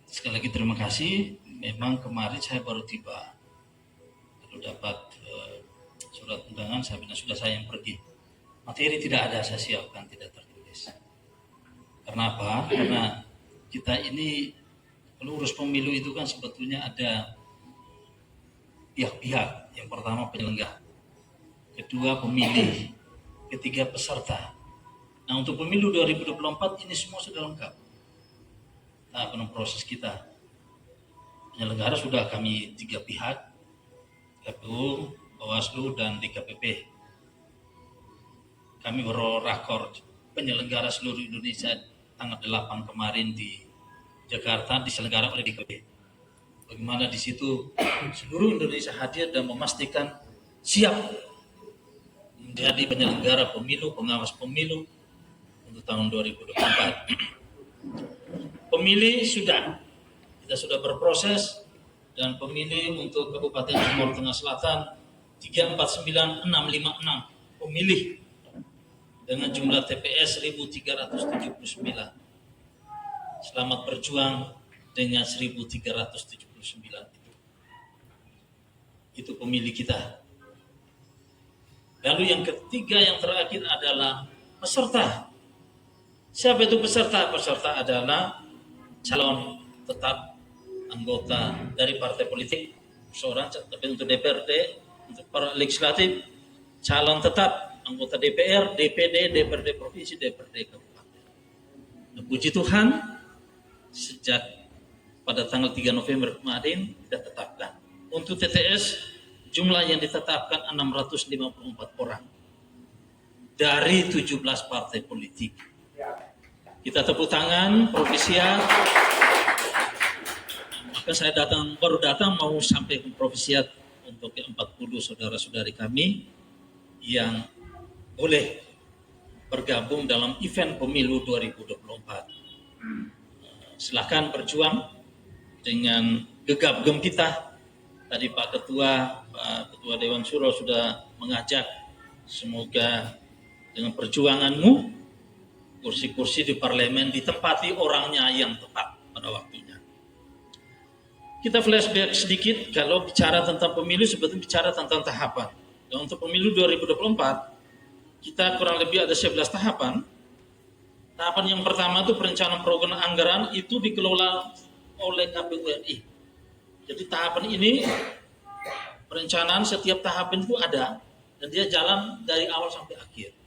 Sekali lagi terima kasih. Memang kemarin saya baru tiba, lalu dapat surat undangan. Saya bilang sudah saya yang pergi. Materi tidak ada, saya siapkan, tidak tertulis. Karena apa? Karena kita ini kalau urus pemilu itu kan sebetulnya ada pihak-pihak. Yang pertama penyelenggara, kedua pemilih, ketiga peserta. Nah, untuk pemilu 2024 ini semua sudah lengkap. Tahapan proses kita. Penyelenggara sudah kami 3 pihak, KPU, Bawaslu, dan DKPP. Kami rakor penyelenggara seluruh Indonesia tanggal 8 kemarin di Jakarta, diselenggarakan oleh DKPP. Bagaimana di situ seluruh Indonesia hadir dan memastikan siap menjadi penyelenggara pemilu, pengawas pemilu untuk tahun 2024. Pemilih kita sudah berproses, dan pemilih untuk Kabupaten Timur Tengah Selatan 349656 pemilih dengan jumlah TPS 1379. Selamat berjuang dengan 1379 itu pemilih kita. Lalu yang ketiga, yang terakhir adalah peserta. Siapa itu peserta? Peserta adalah calon tetap anggota dari partai politik seorang, tapi untuk DPRD, untuk para legislatif, calon tetap anggota DPR, DPD, DPRD provinsi, DPRD kabupaten. Nah, puji Tuhan, sejak pada tanggal 3 November kemarin kita tetapkan. Untuk TTS, jumlah yang ditetapkan 654 orang dari 17 partai politik. Kita tepuk tangan, Provisiat. Maka saya baru datang mau sampai ke Provisiat untuk 40 saudara-saudari kami yang boleh bergabung dalam event pemilu 2024. Silakan berjuang dengan gegap gempita. Tadi Pak Ketua Dewan Syuro sudah mengajak, semoga dengan perjuanganmu kursi-kursi di parlemen ditempati orangnya yang tepat pada waktunya. Kita flashback sedikit, kalau bicara tentang pemilu sebetulnya bicara tentang tahapan. Dan untuk pemilu 2024 kita kurang lebih ada 11 tahapan. Tahapan yang pertama itu perencanaan program anggaran, itu dikelola oleh KPU RI. Jadi tahapan ini, perencanaan setiap tahapan itu ada dan dia jalan dari awal sampai akhir.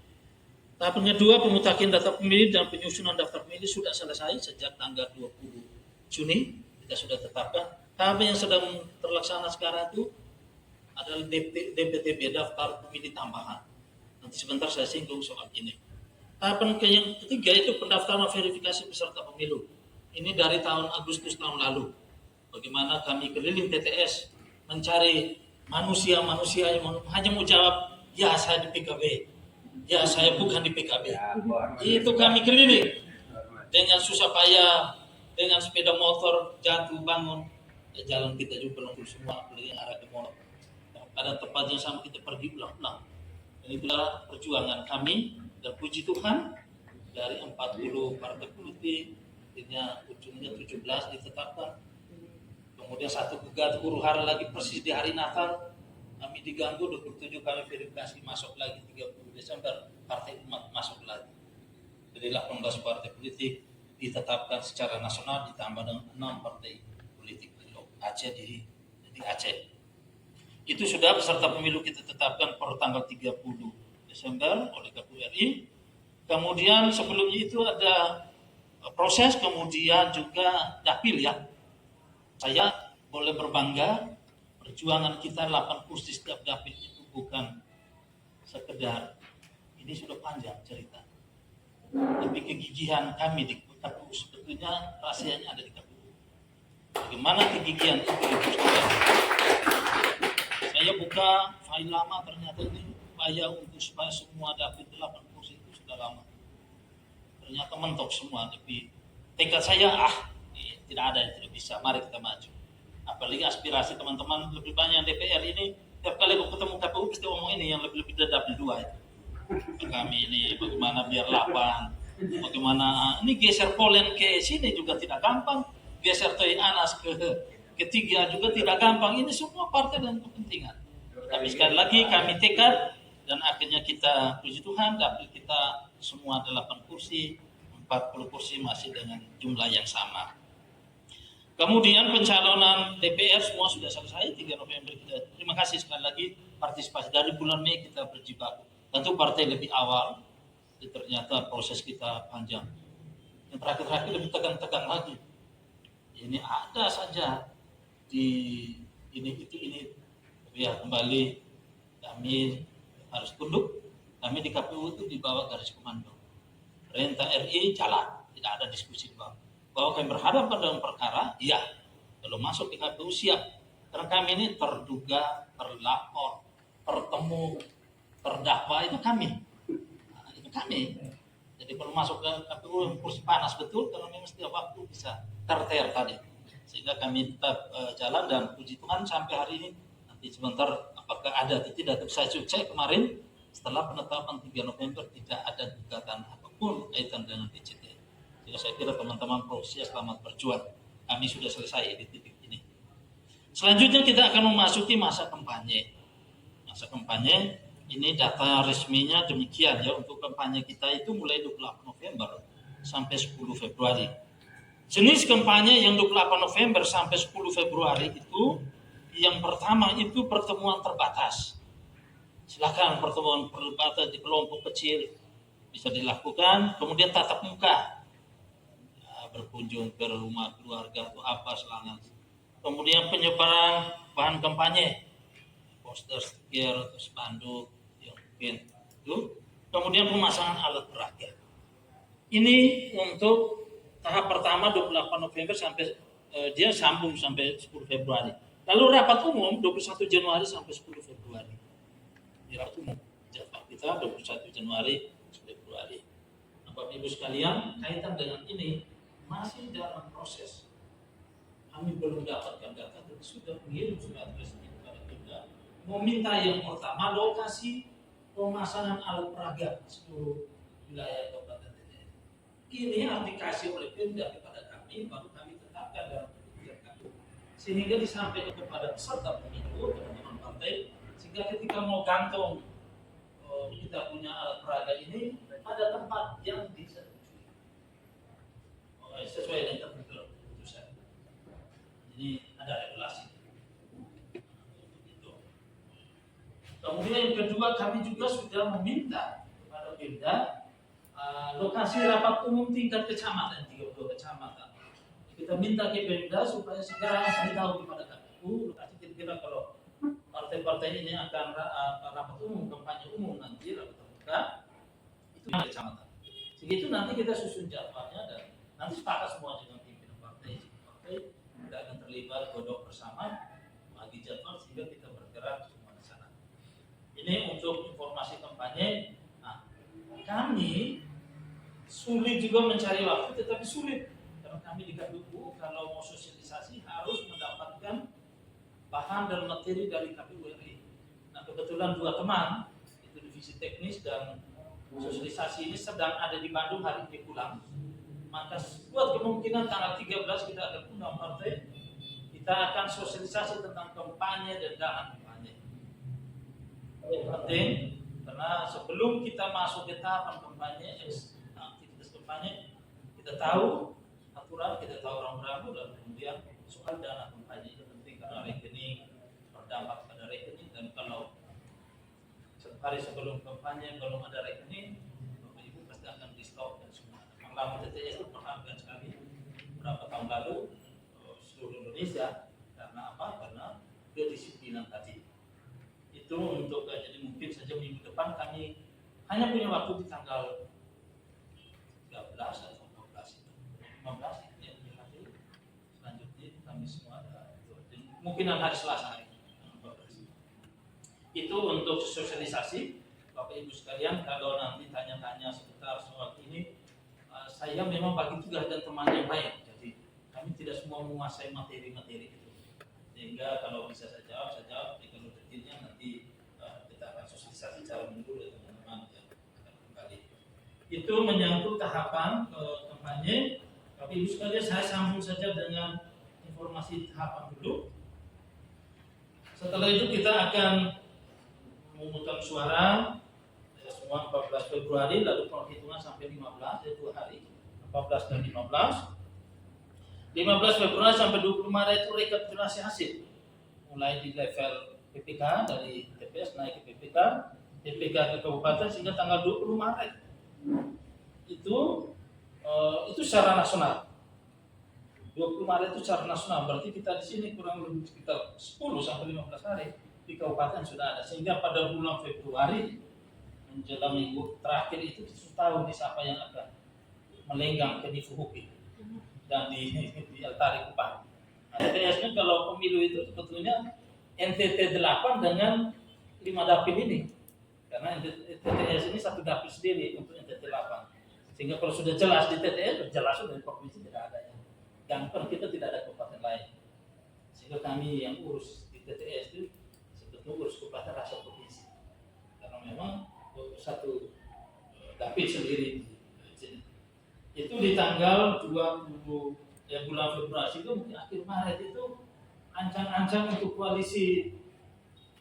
Tahapan kedua, pemutakhir data pemilih dan penyusunan daftar pemilih sudah selesai sejak tanggal 20 Juni, kita sudah tetapkan. Tahapan yang sedang terlaksana sekarang itu adalah DPTB, daftar pemilih tambahan. Nanti sebentar saya singgung soal ini. Tahapan yang ketiga itu pendaftaran verifikasi peserta pemilu. Ini dari tahun Agustus tahun lalu. Bagaimana kami keliling TTS mencari manusia-manusia yang hanya mau jawab, ya saya di PKB. Ya saya bukan di PKB. Itu kami keliling dengan susah payah, dengan sepeda motor jatuh bangun, jalan kita juga penuh semua, apalagi yang arah ke mall. Pada tempatnya sama kita pergi ulang-ulang. Dan itulah perjuangan kami, dan puji Tuhan dari 40 partai politik, akhirnya ujungnya 17 ditetapkan. Kemudian satu gugat huru hara lagi persis di hari Natal. Kami diganggu, 27 kami verifikasi, masuk lagi 30 Desember, partai umat masuk lagi. Jadi 18 partai politik ditetapkan secara nasional, ditambah dengan 6 partai politik di Aceh, di Aceh. Itu sudah peserta pemilu kita tetapkan per tanggal 30 Desember oleh KPU RI. Kemudian sebelumnya itu ada proses, kemudian juga dapil ya. Saya boleh berbangga, perjuangan kita 8 kursi setiap dapil itu bukan sekedar, ini sudah panjang cerita. Tapi kegigihan kami di KPU sebetulnya rahasianya ada di KPU. Bagaimana kegigihan itu dibutuhkan? Saya buka file lama, ternyata ini upaya untuk supaya semua dapil 8 kursi itu sudah lama. Ternyata mentok semua, tapi tekad saya tidak ada yang tidak bisa, mari kita maju. Apalagi aspirasi teman-teman lebih banyak DPR ini, tiap kali aku ketemu KPU pasti ngomong ini yang lebih dari dapil 2 itu. Kami ini bagaimana biar 8, Bagaimana ini geser Polen ke sini juga tidak gampang, geser Toy Anas ke ketiga juga tidak gampang. Ini semua partai dan kepentingan. Tapi sekali lagi kami tekad dan akhirnya kita puji Tuhan dapat kita semua 8 kursi, 40 kursi masih dengan jumlah yang sama. Kemudian pencalonan DPR semua sudah selesai 3 November kita. Terima kasih sekali lagi partisipasi dari bulan Mei kita berjibaku. Tentu partai lebih awal, ternyata proses kita panjang. Yang terakhir-terakhir lebih tegang-tegang lagi. Ini ada saja di ini. Ya kembali kami harus tunduk. Kami di KPU itu di bawah garis komando. Perintah RI jalan, tidak ada diskusi di bawah. Bahwa kami berhadapan dengan perkara, iya. Kalau masuk ke KPU siap. Karena kami ini terduga, terlapor, tertemu, terdakwa itu kami. Nah, itu kami. Jadi kalau masuk ke KPU kursi panas betul, karena memang setiap waktu bisa terter tadi. Sehingga kami tetap jalan dan puji Tuhan sampai hari ini. Nanti sebentar apakah ada atau tidak. Saya cek kemarin setelah penetapan 3 November tidak ada gugatan apapun kaitan dengan DJT. Saya kira teman-teman profesi selamat berjuang. Kami sudah selesai di titik ini. Selanjutnya kita akan memasuki masa kampanye. Masa kampanye ini data resminya demikian ya, untuk kampanye kita itu mulai 28 November sampai 10 Februari. Jenis kampanye yang 28 November sampai 10 Februari itu yang pertama itu pertemuan terbatas. Silakan pertemuan terbatas di kelompok kecil bisa dilakukan, kemudian tatap muka. Berkunjung ke rumah keluarga atau apa selangat. Kemudian penyebaran bahan kampanye, poster, stiker, atau spanduk yang mungkin itu. Kemudian pemasangan alat peraga. Ini untuk tahap pertama 28 November sampai dia sambung sampai 10 Februari. Lalu rapat umum 21 Januari sampai 10 Februari. Di rapat umum jadwal kita 21 Januari 10 Februari. Bapak Ibu sekalian, kaitan dengan ini masih dalam proses. Kami belum dapatkan data, tapi sudah mengirim surat resmi kepada kita meminta yang pertama lokasi pemasangan alat peraga di seluruh wilayah Kabupaten TTN. Ini aplikasi oleh Pemda kepada kami, baru kami tetapkan dalam kebijakan kami, sehingga disampaikan kepada peserta pemilu, teman-teman partai, sehingga ketika mau gantung kita punya alat peraga ini ada tempat yang bisa sesuai dengan keputusan. Jadi ada regulasi. Kemudian yang kedua, kami juga sudah meminta kepada Pemda lokasi rapat umum tingkat kecamatan, 32 kecamatan. Kita minta ke Pemda supaya segera beritahu kepada KPU lokasi kira-kira kalau partai-partai ini akan rapat umum, kampanye umum nanti rapat terbuka itu di kecamatan. Sehingga itu nanti kita susun jadwalnya dan nanti sepakat semua dengan pimpinan partai kita akan terlibat godok bersama bagi jadwal sehingga kita bergerak semua di sana. Ini untuk informasi kampanye. Nah, kami sulit juga mencari waktu, tetapi sulit karena kami di KPU kalau mau sosialisasi harus mendapatkan bahan dan materi dari KPU RI. Nah, kebetulan dua teman itu divisi teknis dan sosialisasi ini sedang ada di Bandung, hari ini pulang. Maka buat kemungkinan tanggal 13 kita akan undang partai, kita akan sosialisasi tentang kampanye dan dana kampanye. Ini penting karena sebelum kita masuk ke tahapan kampanye, aktivitas kampanye, kita tahu aturan, kita tahu rambu-rambu dan kemudian soal dana kampanye itu penting karena rekening berdampak pada rekening dan kalau hari sebelum kampanye belum ada rekening, Bapak Ibu pasti akan di stop dan semua. Lama TTS itu berharga sekali berapa tahun lalu seluruh Indonesia karena apa? Karena kedisiplinan tadi. Itu untuk jadi mungkin saja minggu depan kami hanya punya waktu di tanggal 13 atau 14 itu. 15 itu yang hari selanjutnya kami semua ada kemungkinan hari Selasa hari 14. Itu untuk sosialisasi. Bapak Ibu sekalian, kalau nanti tanya-tanya seputar soal ini, saya memang bagi tugas dan teman yang lain. Jadi kami tidak semua menguasai materi-materi itu. Sehingga kalau bisa saya jawab. Jadi kalau detailnya nanti kita akan sosialisasi cara menurut teman-teman yang akan kembali. itu menyangkut tahapan kampanye. Tapi Ibu sekalian, saya sambung saja dengan informasi tahapan dulu. Setelah itu kita akan memungutan suara semua 14 Februari, lalu penghitungan sampai 15, ya 2 hari, 14 dan 15. 15 Februari sampai 20 Maret itu rekapitulasi hasil. Mulai di level PPK dari TPS naik ke PPK, PPK ke kabupaten sehingga tanggal 20 Maret. Itu secara nasional. 20 Maret itu secara nasional, berarti kita di sini kurang lebih sekitar 10 sampai 15 hari di kabupaten sudah ada. Sehingga pada bulan Februari menjelang minggu terakhir itu kita sudah tahu di siapa yang akan melenggang ke Difuhuki dan di Altari Kupang. Nah, TTS-nya kalau pemilu itu sebetulnya NTT 8 dengan 5 dapil ini. Karena TTS ini satu dapil sendiri untuk NTT 8. Sehingga kalau sudah jelas di TTS, jelas sudah di provinsi tidak ada yang gampang, kita tidak ada kabupaten lain. Sehingga kami yang urus di TTS itu sebetulnya urus kabupaten rasa provinsi. Karena memang satu dapil sendiri di sini. Itu di tanggal 20 bulan Februari itu mungkin akhir Maret itu ancang-ancang untuk koalisi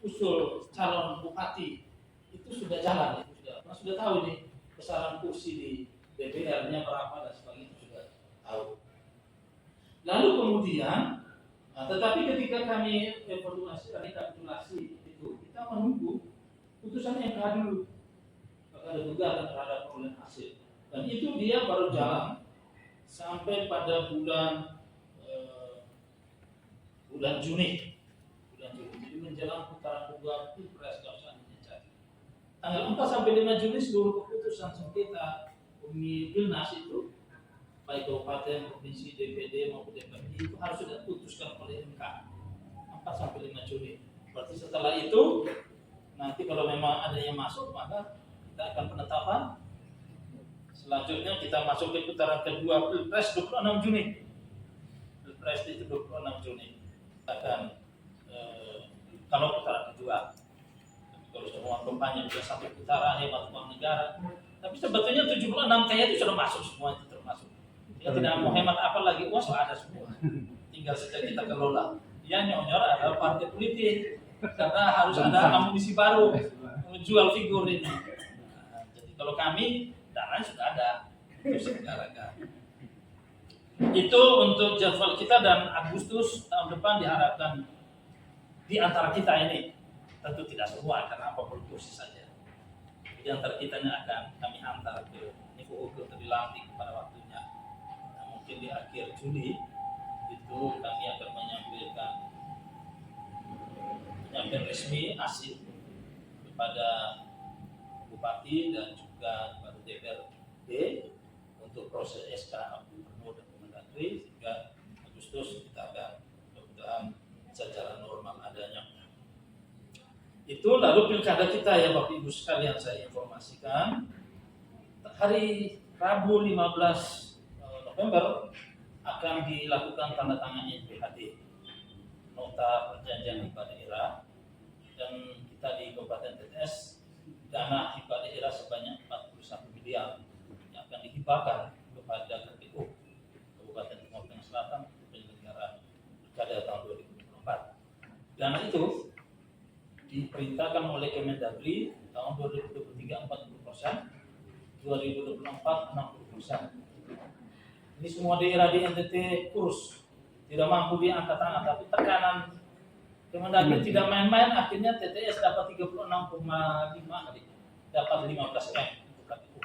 usul calon bupati itu sudah jalan, itu sudah tahu nih besaran kursi di DPR-nya berapa dan sebagainya, itu sudah tahu. Lalu kemudian, tetapi ketika kami evaluasi dan rekapitulasi itu, kita menunggu putusan MK dulu. Maka ada gugatan terhadap perolehan hasil. Dan itu dia baru jalan sampai pada bulan Juni. Jadi menjelang putaran kedua Pilpres tanggal 4 sampai 5 Juni seluruh keputusan sengketa Pilnas itu baik kabupaten, provinsi, DPD maupun DPRD itu harus sudah diputuskan oleh MK 4 sampai 5 Juni. Berarti setelah itu nanti kalau memang ada yang masuk maka kita akan penetapan. Selanjutnya kita masuk ke putaran kedua Pilpres 26 Juni. Pilpres itu 26 Juni akan kalau putaran kedua. Kalau semua kampanye sudah sampai putaran hemat uang negara. Tapi sebetulnya 76 kayaknya itu sudah masuk semua, itu termasuk. Kita tidak mau hemat apa lagi, uang sudah ada semua. Tinggal saja kita kelola. Yang nyor adalah partai politik karena harus ada amunisi baru menjual figur ini. Jadi kalau kami dana sudah ada, itu segerakan. Itu untuk jadwal kita dan Agustus tahun depan diharapkan di antara kita ini. Tentu tidak semua karena 40 kursi saja. Di antara kitanya akan kami hantar ke Nifuhuki untuk dilantik pada waktunya. Nah, mungkin di akhir Juli itu kami akan menyampaikan resmi hasil kepada Bupati dan juga kepada DPRD untuk proses SK Gubernur dan Kemendagri sehingga Agustus kita akan mudah-mudahan secara normal adanya. Itu lalu pilkada kita ya Bapak Ibu sekalian saya informasikan hari Rabu 15 November akan dilakukan tanda tangan NPHD nota perjanjian hibah daerah dan kita di Kabupaten TTS dana hibah daerah sebanyak 41 miliar yang akan dihibahkan kepada KPU Kabupaten Timur Tengah Selatan untuk penyelenggaraan pilkada tahun 2024. Dana itu diperintahkan oleh Kemendagri tahun 2023 40%, 2024 60%. Ini semua daerah di NTT kurus, tidak mampu diangkat tangan, tapi tekanan Kemendagri tidak main-main, akhirnya TTS dapat 36,5 kali, dapat 15 M untuk KPU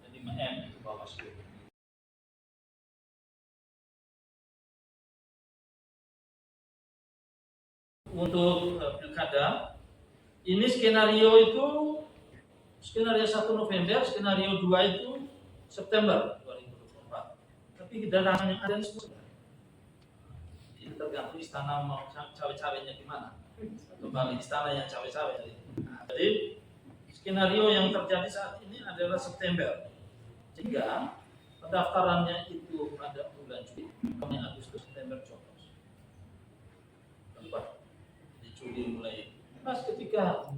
dan 5 M untuk Bawaslu. Untuk pilkada ini skenario 1 November, skenario 2 itu September 2024. Tapi dananya yang ada semua. Ini tergantung istana mau cawe-cawenya gimana. Kembali istana yang cawe-cawe. Jadi skenario yang terjadi saat ini adalah September. Sehingga pendaftarannya itu pada bulan Juli, kemudian Agustus, September, coblos. Di Juli mulai pas ketika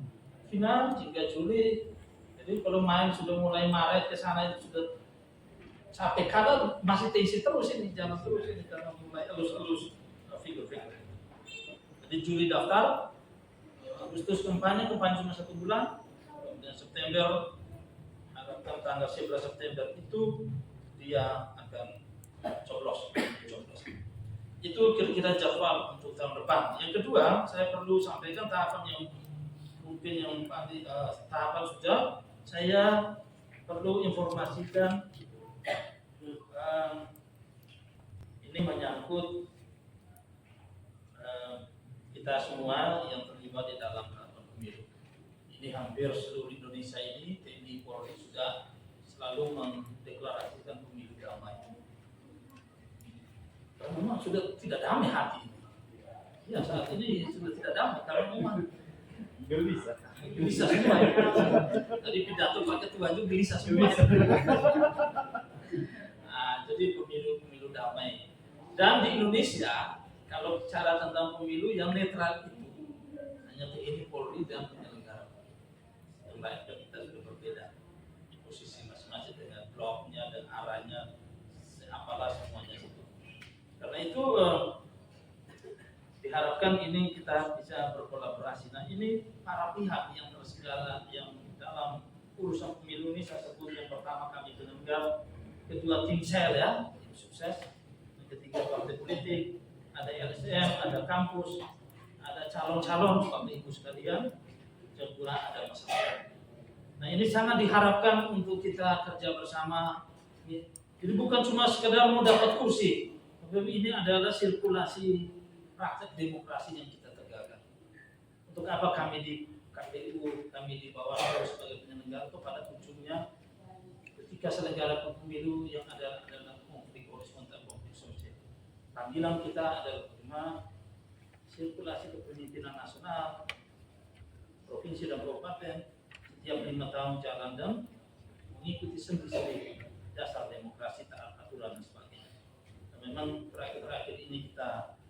final hingga Juli, jadi Jadi kalau main sudah mulai Maret ke sana itu sudah sampai kadang masih tensi terus ini, jalan terus ini karena mulai elus-elus figur-figur. Jadi Juli daftar, Agustus kampanye cuma 1 bulan, kemudian September, harapkan tanggal 11 September itu dia akan coblos. Itu kira-kira jadwal untuk tahun depan. Yang kedua, saya perlu sampaikan tahapan yang mungkin yang tahapan sudah, saya perlu informasikan ini menyangkut kita semua yang terlibat di dalam pemilu. Ini hampir seluruh Indonesia ini, TNI Polri sudah selalu mendeklarasikan pemilu damai. Karena memang sudah tidak damai hati. Ya saat ini sudah tidak damai karena memang gelisah semua. Tadi pidato Pak Ketua itu gelisah semua. Nah, jadi pemilu damai. Dan di Indonesia kalau bicara tentang pemilu yang netral itu hanya TNI Polri dan penyelenggara. Yang lain kita sudah berbeda posisi masing-masing dengan bloknya dan arahnya, apalah semuanya itu. Karena itu diharapkan ini kita bisa berkolaborasi. Nah ini para pihak yang tersegala yang dalam urusan pemilu ini saya sebut yang pertama kami penyelenggara, kedua tim sel ya, tim sukses, yang ketiga partai politik, ada LSM, ada kampus, ada calon-calon Bapak Ibu sekalian, dan pula ada masyarakat. Nah ini sangat diharapkan untuk kita kerja bersama. Jadi bukan cuma sekedar mau dapat kursi, tapi ini adalah sirkulasi praktek demokrasi yang kita tegakkan. Untuk apa kami di KPU, kami di Bawaslu sebagai penyelenggara itu pada ujungnya ketika selenggara pemilu yang adalah konflik horizontal, konflik sosial. Panggilan kita adalah bagaimana sirkulasi kepemimpinan nasional, provinsi dan kabupaten setiap 5 tahun jalan dan mengikuti sendi-sendi dasar demokrasi, taat aturan dan sebagainya. Dan memang terakhir-terakhir ini kita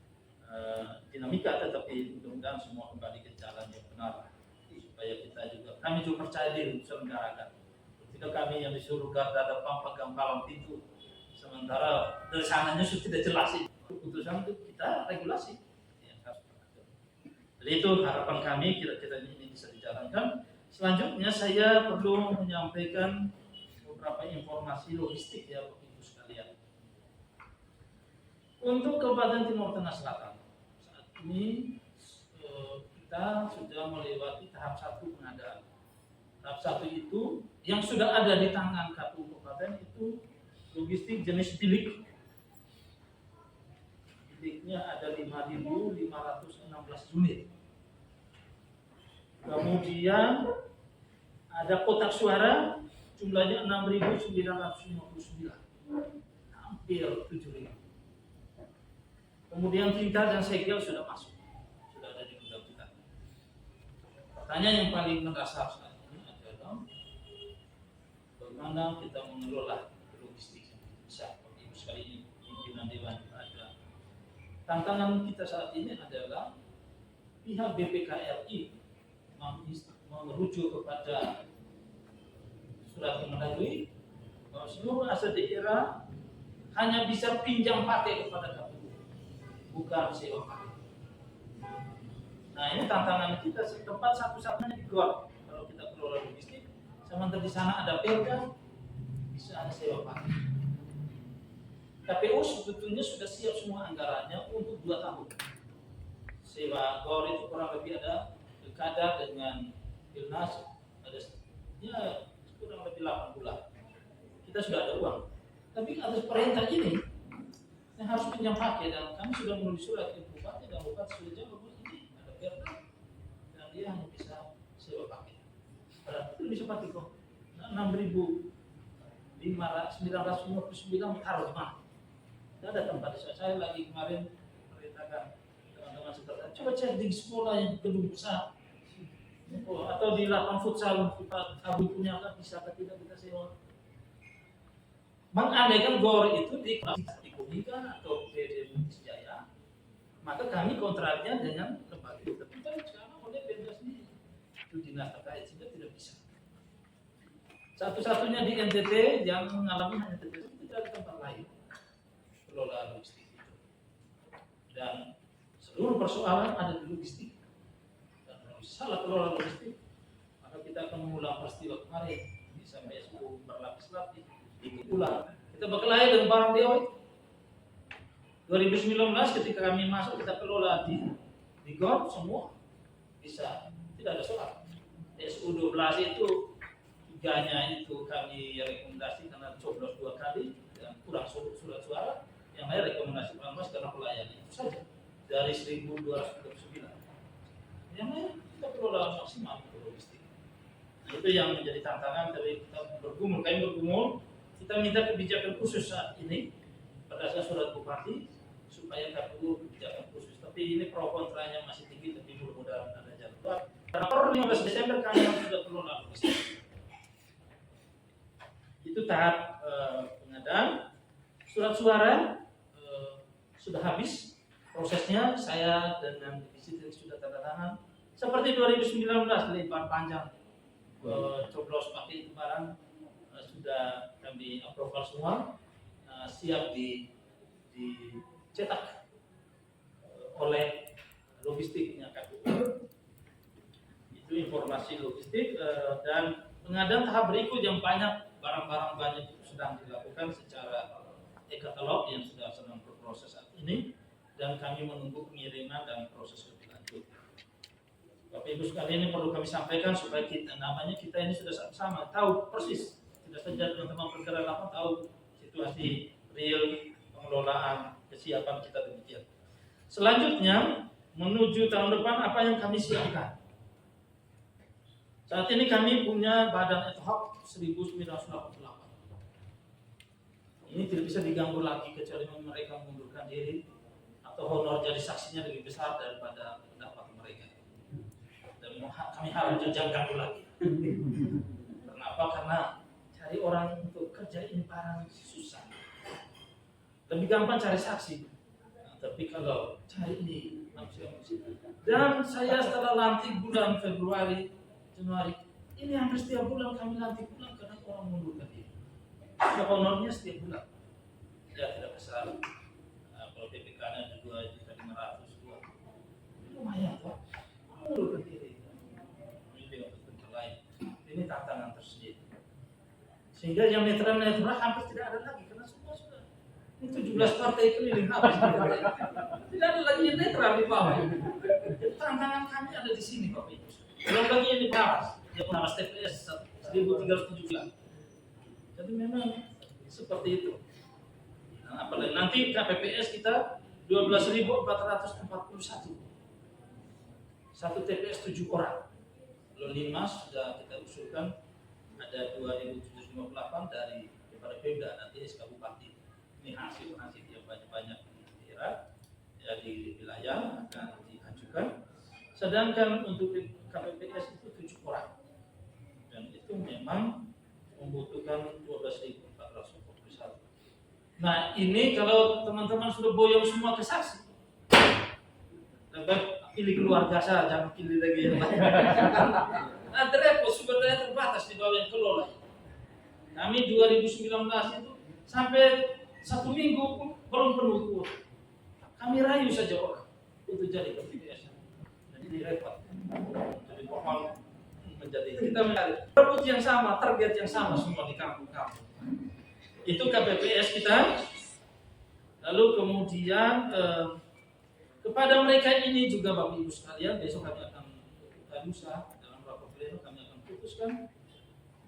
dinamika, tetapi mudah-mudahan semua kembali ke jalan yang benar supaya kita juga, kami juga percaya diri selenggarakan. Ketika kami yang disuruh garda depan pegang palang pintu, sementara dari sananya sudah tidak jelas keputusan itu kita regulasi. Jadi itu harapan kami kira-kira ini bisa dijalankan. Selanjutnya saya perlu menyampaikan beberapa informasi logistik ya Bapak Ibu sekalian. Untuk Kabupaten Timur Tengah Selatan, saat ini kita sudah melewati tahap 1 pengadaan. Tahap 1 itu yang sudah ada di tangan KPU Kabupaten itu logistik jenis bilik. Biliknya ada 5.516 unit. Kemudian ada kotak suara jumlahnya 6.959, hampir 7.000. Kemudian tinta dan segel sudah masuk, sudah ada di gudang kita. Pertanyaan yang paling mendasar saat ini adalah bagaimana kita mengelola logistik yang besar. Ibu sekali ini pimpinan Dewan ada. Tantangan kita saat ini adalah pihak BPKRI merujuk kepada surat Kemendagri bahwa seluruh aset daerah hanya bisa pinjam pakai kepada KPU, bukan sewa pakai. Nah ini tantangan kita, tempat satu-satunya di GOR kalau kita kelola logistik, sementara di sana ada perda, bisa ada sewa pakai. KPU sebetulnya sudah siap semua anggarannya untuk 2 tahun. Sewa GOR itu kurang lebih ada Pilkada dengan Pilnas ada ya kurang lebih 8 bulan. Kita sudah ada uang. Tapi atas perintah ini yang harus pinjam pakai, dan kami sudah menulis surat ke Bupati dan Bupati sudah jawab ini ada perda dan dia hanya bisa sewa pakai. Padahal itu bisa pakai kok. 6.959 taruh di mana? Tidak ada tempat. Saya lagi kemarin perintahkan teman-teman sekitar, coba cek di sekolah yang gedung besar. Atau di lapang futsal Abu punya kan bisa atau tidak kita sewa. Mengandaikan GOR itu di Komika atau PD Jaya, maka kami kontraknya dengan lembaga itu. Tapi sekarang oleh Pemda sendiri itu dinas terkait sehingga tidak bisa. Satu-satunya di NTT yang mengalami hanya terjadi tidak ada tempat lain kelola logistik itu. Dan seluruh persoalan ada di logistik. Dan kalau salah kelola logistik, maka kita akan mengulang peristiwa kemarin sampai SPU berlapis-lapis, diulang. Kita berkelahi dengan barang DO itu. 2019 ketika kami masuk kita kelola di GOR semua bisa, tidak ada soal. SU 12 itu tiganya itu kami rekomendasi karena coblos 2 kali dan kurang surat suara. Yang lain rekomendasi Panwas karena pelayanan itu saja dari 1.239. Yang lain kita kelola maksimal logistik. Itu yang menjadi tantangan dari kita bergumul. Kami bergumul, kita minta kebijakan khusus saat ini berdasarkan surat bupati supaya KPU kebijakan khusus. Tapi ini pro kontranya masih tinggi, tapi mudah-mudahan ada jalan keluar. Karena per 15 Desember kami sudah kelola logistik. Itu tahap pengadaan. Surat suara sudah habis prosesnya. Saya dengan divisi sudah tanda tangan. Seperti 2019 lebar panjang coblos pakai itu barang sudah kami approval semua, siap dicetak oleh logistiknya KPU. Itu informasi logistik dan pengadaan tahap berikut yang banyak barang-barang banyak sedang dilakukan secara e-katalog yang sedang berproses saat ini dan kami menunggu pengiriman dan proses lebih lanjut. Bapak Ibu sekalian, ini perlu kami sampaikan supaya kita ini sudah sama tahu persis, tidak saja teman-teman perkara lapangan tahu situasi real pengelolaan kesiapan kita demikian. Selanjutnya menuju tahun depan apa yang kami siapkan? Saat ini kami punya badan ad hoc 1988. Ini tidak bisa diganggu lagi kecuali mereka mengundurkan diri atau honor jadi saksinya lebih besar daripada pendapat mereka. Dan kami harus jangan lagi. Kenapa? Karena cari orang untuk kerja ini barang susah. Lebih gampang cari saksi. Nah, tapi kalau cari ini manusia. Dan saya setelah lantik bulan Februari, Januari, ini hampir setiap bulan kami lantik bulan karena orang mengundurkan diri. Honornya setiap bulan. Ya tidak besar. Kalau PPK-nya 2.500.000, lumayan kok. Mengundurkan diri. Ini tantangan tersendiri. Sehingga yang netral hampir tidak ada lagi karena semua sudah. Ini 17 partai keliling habis. Tidak ada lagi yang netral di bawah. Jadi tantangan kami ada di sini Bapak Ibu. Belum lagi yang dibahas. Dia pengawas TPS 1317. Jadi memang seperti itu. Nah, apalagi nanti KPPS kita 12.441. Satu TPS 7 orang. Lalu 5 sudah kita usulkan ada 2.758 dari kepada Pemda nanti SK Bupati. Ini hasil yang banyak-banyak di daerah ya di wilayah akan diajukan. Sedangkan untuk KPPS itu 7 orang dan itu memang membutuhkan 12.441. Nah ini kalau teman-teman sudah boyong semua ke saksi, lebih pilih keluarga saya, jangan pilih lagi yang lain. Nah, repot, sumber daya terbatas di bawah yang kelola. Kami 2019 itu sampai 1 minggu pun belum penuh kuota. Kami rayu saja orang untuk jadi KPPS. Jadi repot. Jadi mohon menjadi kita mencari rebut yang sama, target yang sama semua di kampung-kampung. Itu KPPS kita. Lalu kemudian kepada mereka ini juga Bapak Ibu sekalian, besok kami akan lusa dalam rapat pleno kami akan putuskan.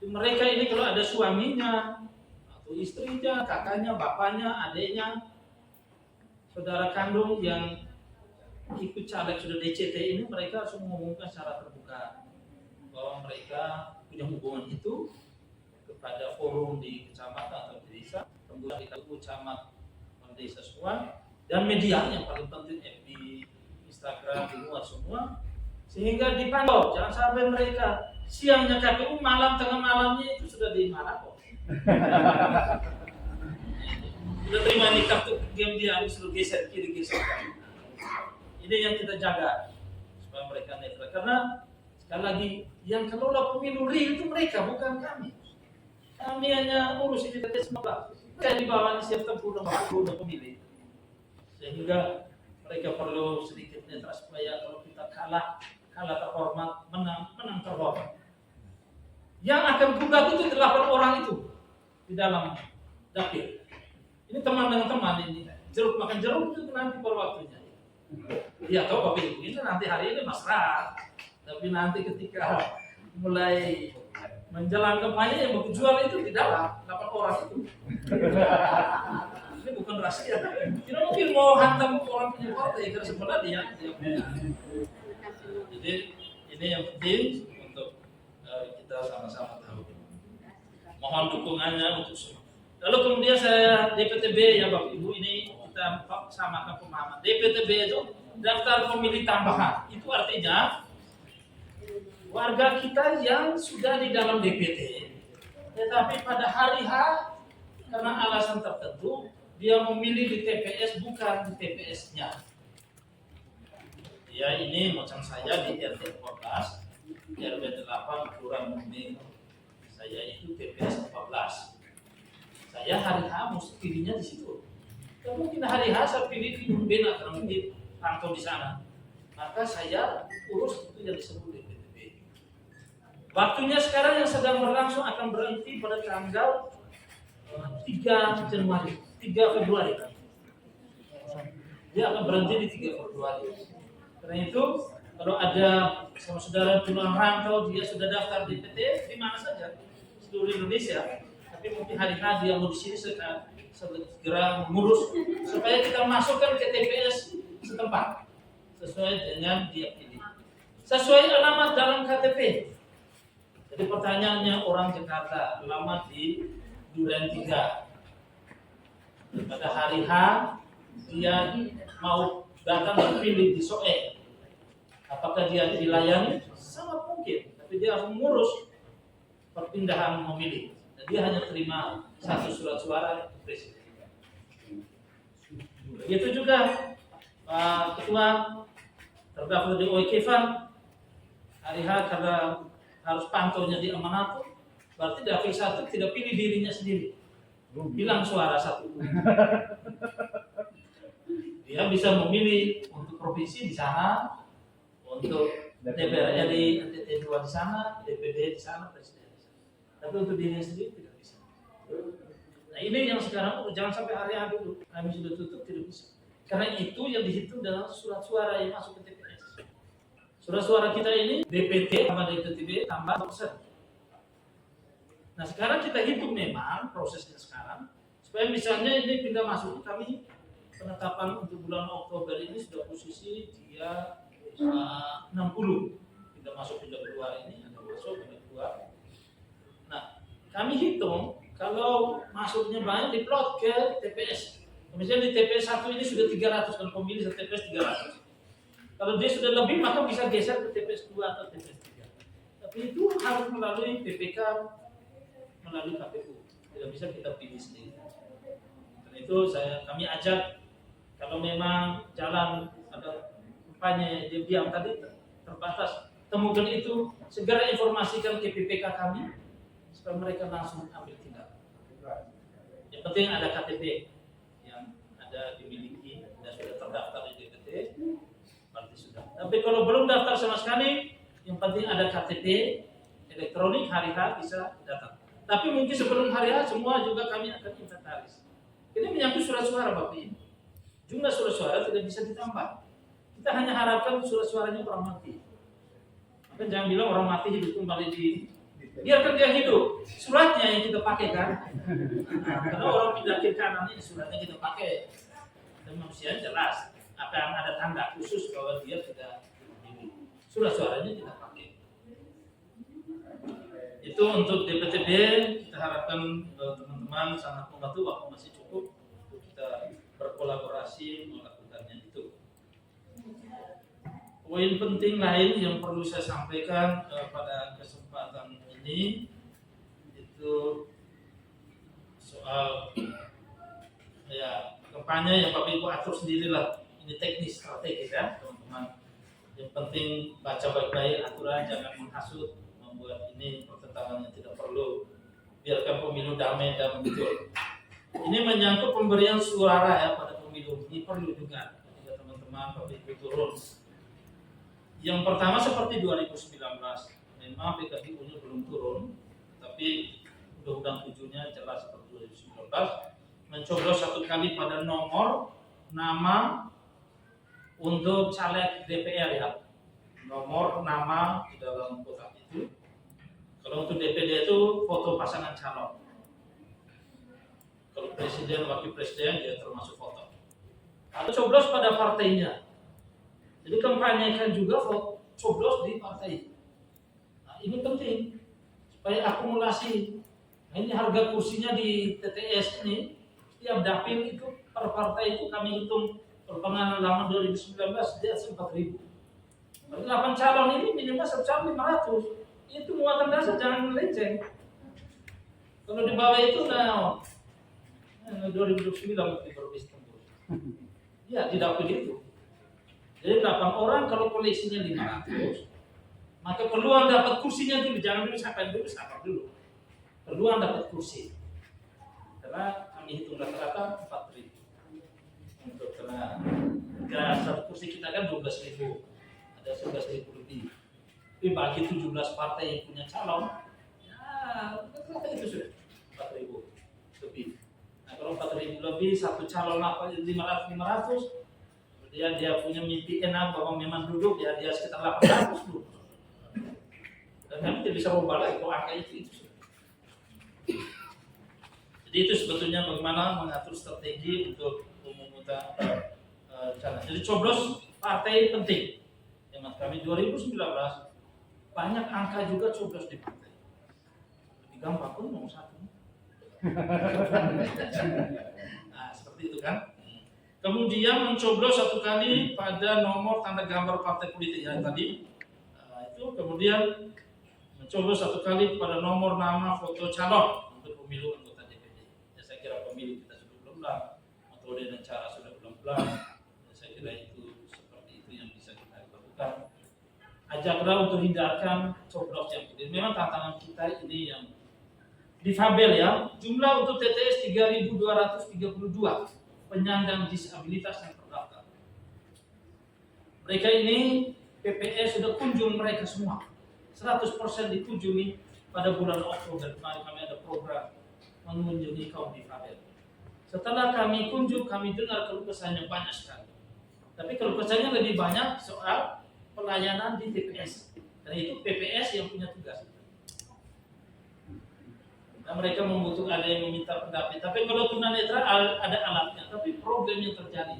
Mereka ini kalau ada suaminya atau istrinya, kakaknya, bapaknya, adiknya, saudara kandung yang ikut caleg sudah DCT ini, mereka harus mengumumkan secara terbuka bahwa mereka punya hubungan itu kepada forum di kecamatan atau di desa, kemudian di camat desa semua. Dan media yang paling penting FB, Instagram, di luar semua, sehingga dipantau. Jangan sampai mereka siangnya KPU, malam tengah malamnya itu sudah di Maroko. Sudah terima ini kartu game dia habis lu geser kiri geser. Ini yang kita jaga supaya mereka netral. Karena sekali lagi yang kelola pemilu real itu mereka bukan kami. Kami hanya urus ini saja semua. Saya di bawah ini siap tempur dengan pemilih. Sehingga mereka perlu sedikit netral supaya kalau kita kalah terhormat, menang terhormat. Yang akan gugat itu 8 orang itu di dalam dapil. Ini teman dengan teman ini. Jeruk makan jeruk itu nanti pada waktunya. Dia tahu Bapak Ibu ini nanti hari ini mesra, tapi nanti ketika mulai menjelang kampanye yang mau jual itu di dalam 8 orang itu. Ini bukan rahasia. Tidak mungkin mau hantam orang punya partai karena sebenarnya dia punya. Jadi ini yang penting untuk kita sama-sama tahu. Mohon dukungannya untuk semua. Lalu kemudian saya DPTB ya Bapak Ibu, ini kita samakan pemahaman. DPTB itu daftar pemilih tambahan. Itu artinya warga kita yang sudah di dalam DPT, tetapi pada hari H karena alasan tertentu dia memilih di TPS bukan di TPS-nya. Ya ini macam saya di RT 14, RW 8 Kelurahan Bumi. Saya itu TPS 14. Saya hari H mesti pilihnya di situ. Tidak mungkin hari H saya pilih di Bena karena mungkin kantor di sana. Maka saya urus itu yang disebut DPTB. Waktunya sekarang yang sedang berlangsung akan berhenti pada tanggal 3 Januari, 3 Februari. Dia akan berhenti di 3 Februari. Karena itu, kalau ada sama saudara tulang rantau dia sudah daftar di DPT di mana saja seluruh Indonesia, tapi mungkin hari ini dia mau di sini segera mengurus supaya kita masukkan ke TPS setempat sesuai dengan dia pilih. Sesuai alamat dalam KTP. Jadi pertanyaannya orang Jakarta, alamat di Duren 3. Pada hari H dia mau datang dan pilih di Soe. Apakah dia dilayani? Sangat mungkin, tapi dia harus mengurus perpindahan memilih. Dan dia hanya terima 1 surat suara presiden. Begitu juga Pak Ketua terdaftar di Oikevan hari H karena harus pantaunya di Amanato, berarti dapil 1 tidak pilih dirinya sendiri, hilang suara 1. Dia bisa memilih untuk provinsi di sana, untuk DPR di NTT 2 di sana, DPD di sana, presiden di sana. Tapi untuk dirinya sendiri tidak bisa. Nah ini yang sekarang jangan sampai area dulu kami sudah tutup tidak bisa. Karena itu yang dihitung dalam surat suara yang masuk ke TPS. Surat suara kita ini DPT sama DPTB tambah persen. Nah sekarang kita hitung memang prosesnya sekarang supaya misalnya ini pindah masuk kami penetapan untuk bulan Oktober ini sudah posisi dia 60 tidak masuk pindah keluar ini ada masuk pindah keluar. Nah kami hitung kalau masuknya banyak diplot ke TPS. Misalnya di TPS 1 ini sudah 300 kan pemilih TPS 300. Kalau dia sudah lebih maka bisa geser ke TPS 2 atau TPS 3. Tapi itu harus melalui PPK, melalui KPU. Tidak bisa kita pilih sendiri. Karena itu kami ajak kalau memang jalan ada kampanye diam tadi terbatas, temukan itu segera informasikan ke PPK kami supaya mereka langsung ambil tindakan. Yang penting ada KTP yang ada dimiliki dan sudah terdaftar di DPT, berarti sudah. Tapi kalau belum daftar sama sekali, yang penting ada KTP elektronik hari H bisa datang. Tapi mungkin sebelum hari H semua juga kami akan inventaris. Ini menyangkut surat suara Bapak Ibu. Jumlah surat suara tidak bisa ditambah. Kita hanya harapkan surat suaranya orang mati. Maka jangan bilang orang mati hidup kembali di biarkan dia hidup. Suratnya yang kita pakai kan. Karena orang pindah ke kanan ini suratnya kita pakai. Dan manusia jelas akan ada tanda khusus bahwa dia tidak hidup. Surat suaranya kita pakai. Itu untuk DPTB kita harapkan teman-teman sangat membantu waktu masih cukup untuk kita berkolaborasi melakukannya itu. Poin penting lain yang perlu saya sampaikan pada kesempatan ini itu soal ya kampanye yang Bapak Ibu atur sendirilah. Ini teknis strategi ya teman-teman. Yang penting baca baik-baik aturan, jangan menghasut, membuat ini pertentangan yang tidak perlu. biarkan pemilu damai dan betul. Ini menyangkut pemberian suara ya pada pemilu. Ini perlu juga ketika teman-teman Bapak Ibu turun. Yang pertama seperti 2019, memang PKPU-nya belum turun, tapi Undang-Undang 7-nya jelas seperti 2019, mencoblos satu kali pada nomor nama untuk caleg DPR ya, nomor nama di dalam kotak itu. Kalau untuk DPD itu foto pasangan calon. Kalau presiden, wakil presiden dia termasuk foto. Lalu coblos pada partainya. Jadi kampanyekan juga coblos di partai. Nah, ini penting supaya akumulasi. Nah, ini harga kursinya di TTS ini setiap dapil itu per partai itu kami hitung pengalaman 2019 dia 4.000. 8 calon ini minimal 1 calon 500. Itu muatan dasar jangan melenceng. Kalau di bawah itu nah 2029 berbis tembus. Ya di dapil itu. Jadi 8 orang kalau koleksinya 500, maka peluang dapat kursinya dulu, jangan dulu siapa dulu. Peluang dapat kursi. Karena kami hitung rata-rata 4.000. Untuk karena satu kursi kita kan 12.000, ada 11.000 lebih. Tapi bagi 17 partai yang punya calon, ya rata-rata itu sudah 4.000 lebih. Nah kalau 4.000 lebih, satu calon 500, dia punya mimpi enak bahwa memang duduk ya dia sekitar 800 dulu. Dan kami tidak bisa ubah lagi kalau angka itu. Jadi itu sebetulnya bagaimana mengatur strategi untuk memutar jalan. Jadi coblos partai penting. Hemat kami 2019 banyak angka juga coblos di partai. Lebih gampang pun nomor 1. Nah seperti itu kan. Kemudian mencoblos satu kali pada nomor tanda gambar partai politik yang tadi. Itu kemudian mencoblos satu kali pada nomor nama foto calon untuk pemilu anggota DPD. Ya, saya kira pemilu kita sudah belum, metode dan cara sudah belum. Saya kira itu seperti itu yang bisa kita lakukan. Ajaklah untuk hindarkan coblos yang begitu. Memang tantangan kita ini yang difabel ya. Jumlah untuk TTS 3.232. Penyandang disabilitas yang terdaftar. Mereka ini PPS sudah kunjung mereka semua. 100% dikunjungi pada bulan Oktober. Kemarin kami ada program mengunjungi kaum difabel. Setelah kami kunjung, kami dengar keluh kesahnya banyak sekali. Tapi keluh kesahnya lebih banyak soal pelayanan di TPS. Dan itu PPS yang punya tugas. Nah, mereka membutuhkan ada yang meminta pendamping. Tapi kalau tunanetra ada alatnya. Tapi problem yang terjadi,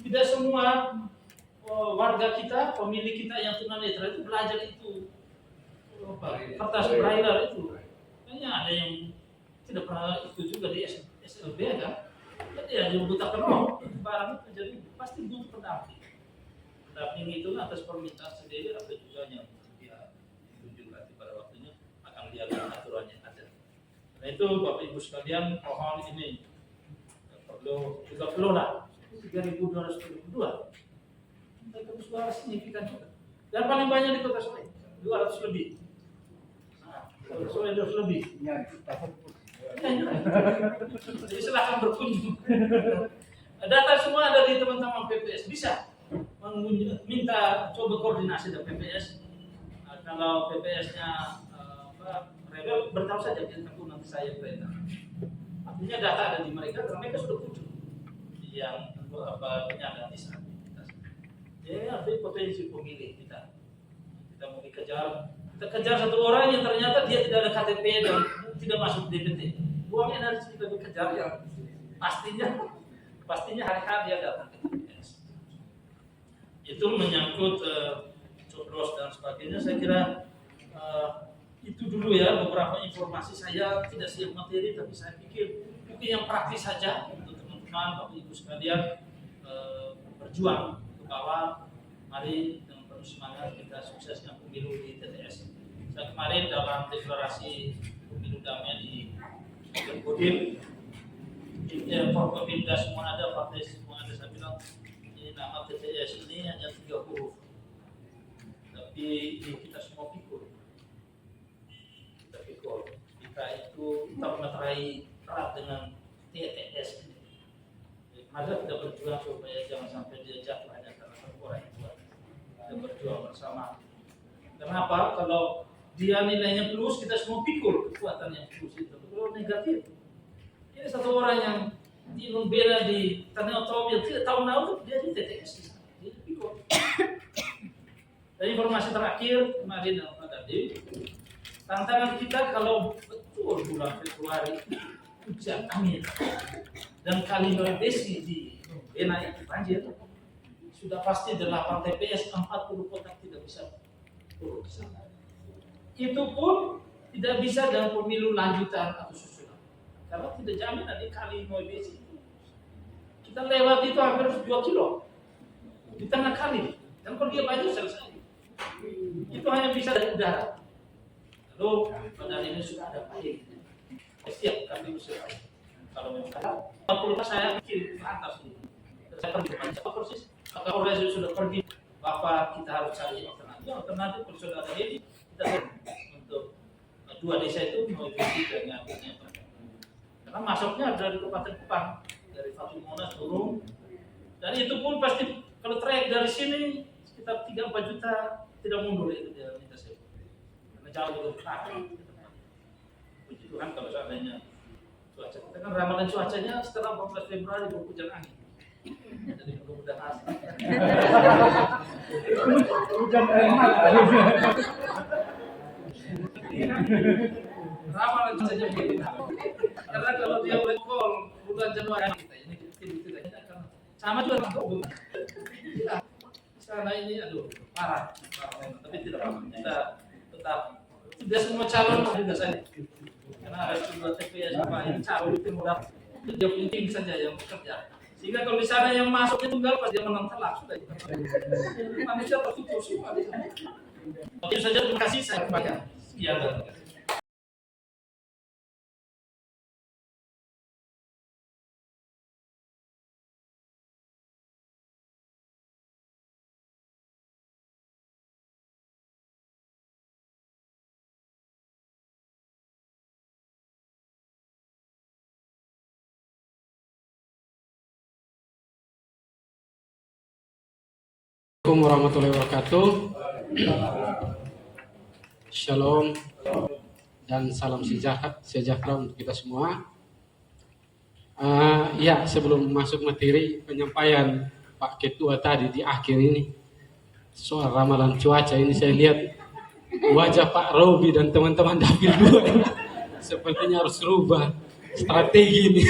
tidak semua warga kita, pemilih kita yang tunanetra itu belajar itu kertas braille itu. Kayaknya ada yang tidak pernah itu juga di SLB kan. Jadi ya buta kenal barang itu jadi pasti butuh pendamping. Pendamping itu atas permintaan sendiri atau juga yang dia tunjuk nanti pada waktunya akan lihat aturannya ada. Nah itu Bapak Ibu sekalian mohon ini perlu lah 3.232. Mereka suara signifikan juga. Dan paling banyak di Kota Solo 200 lebih. Nah, Kota Solo 200 lebih. Jadi silahkan berkunjung. Data semua ada di teman-teman PPS bisa minta coba koordinasi dengan PPS. Nah, kalau PPS-nya rebel beritahu saja kita nanti saya perintah. Artinya data ada di mereka karena mereka sudah kunjung yang penyandang disabilitas. Ya, ada potensi pemilih kita. Kita mau dikejar, kita kejar satu orang yang ternyata dia tidak ada KTP dan tidak masuk DPT. Buang energi kita dikejar yang pastinya hari-hari dia datang ke TPS. Itu menyangkut coblos dan sebagainya. Saya kira itu dulu ya beberapa informasi. Saya tidak siap materi, tapi saya pikir mungkin yang praktis saja untuk teman-teman Bapak Ibu sekalian berjuang ke bawah. Mari dengan penuh semangat kita sukseskan pemilu di TTS. Saya kemarin dalam deklarasi pemilu damai di Kodim, Forkopimda semua ada, partai semua ada. Saya bilang ini nama TTS ini hanya 3 huruf, tapi kita semua pikul. mereka itu termeterai erat dengan TTS ini. Maka kita berjuang supaya jangan sampai dia jatuh hanya karena orang yang buat. Kita berjuang bersama. Kenapa? Kalau dia nilainya plus, kita semua pikul kekuatan yang plus itu. Kalau negatif, ini satu orang yang di membela di tanah otomobil tidak tahu nahu, dia di TTS. Dia pikul. Dan informasi terakhir kemarin tadi, tantangan kita kalau betul bulan Februari hujan angin dan kali Desi di Bena itu banjir, sudah pasti 8 TPS 40 kotak tidak bisa turun ke sana. Itu pun tidak bisa dalam pemilu lanjutan atau susulan, karena tidak jamin nanti kali Desi itu kita lewat itu hampir 2 kilo di tengah kali, dan kalau dia banjir selesai. Itu hanya bisa dari udara. Lalu pada hari ini sudah ada payung. Setiap kami usaha. Kalau memang ada, 40 saya kiri ke atas ini. Saya pergi ke Pancasila persis. Maka orang sudah pergi, Bapak kita harus cari alternatif. Alternatif kalau sudah ada ini, kita untuk 2 desa itu mengikuti dengan karena masuknya dari Kabupaten Kupang, dari Fatul Monas turun. Dan itu pun pasti kalau trayek dari sini sekitar 3-4 juta tidak mundur itu dia minta saya. Karena jauh dari belakang. Puji Tuhan kalau seandainya cuaca kita kan ramalan cuacanya setelah 14 Februari berhujan angin. Jadi mudah-mudahan Hujan air mata. ramalan cuacanya begitu. Karena kalau dia black hole bulan Januari kita ini tidak akan sama juga dengan karena ini aduh parah, tapi tidak apa, kita tetap tidak semua calon juga saya karena ada sebuah TPS apa yang calon itu mudah dia penting saja yang bekerja sehingga kalau di sana yang masuknya tunggal pas dia menang telak sudah manusia tertutup semua di sana. Itu saja, terima kasih saya kepada sekian. Assalamualaikum warahmatullahi wabarakatuh. Shalom dan salam sejahtera untuk kita semua. Ya, sebelum masuk materi penyampaian Pak Ketua tadi di akhir ini soal ramalan cuaca ini, saya lihat wajah Pak Robi dan teman-teman Dapil 2 ini sepertinya harus rubah strategi ini.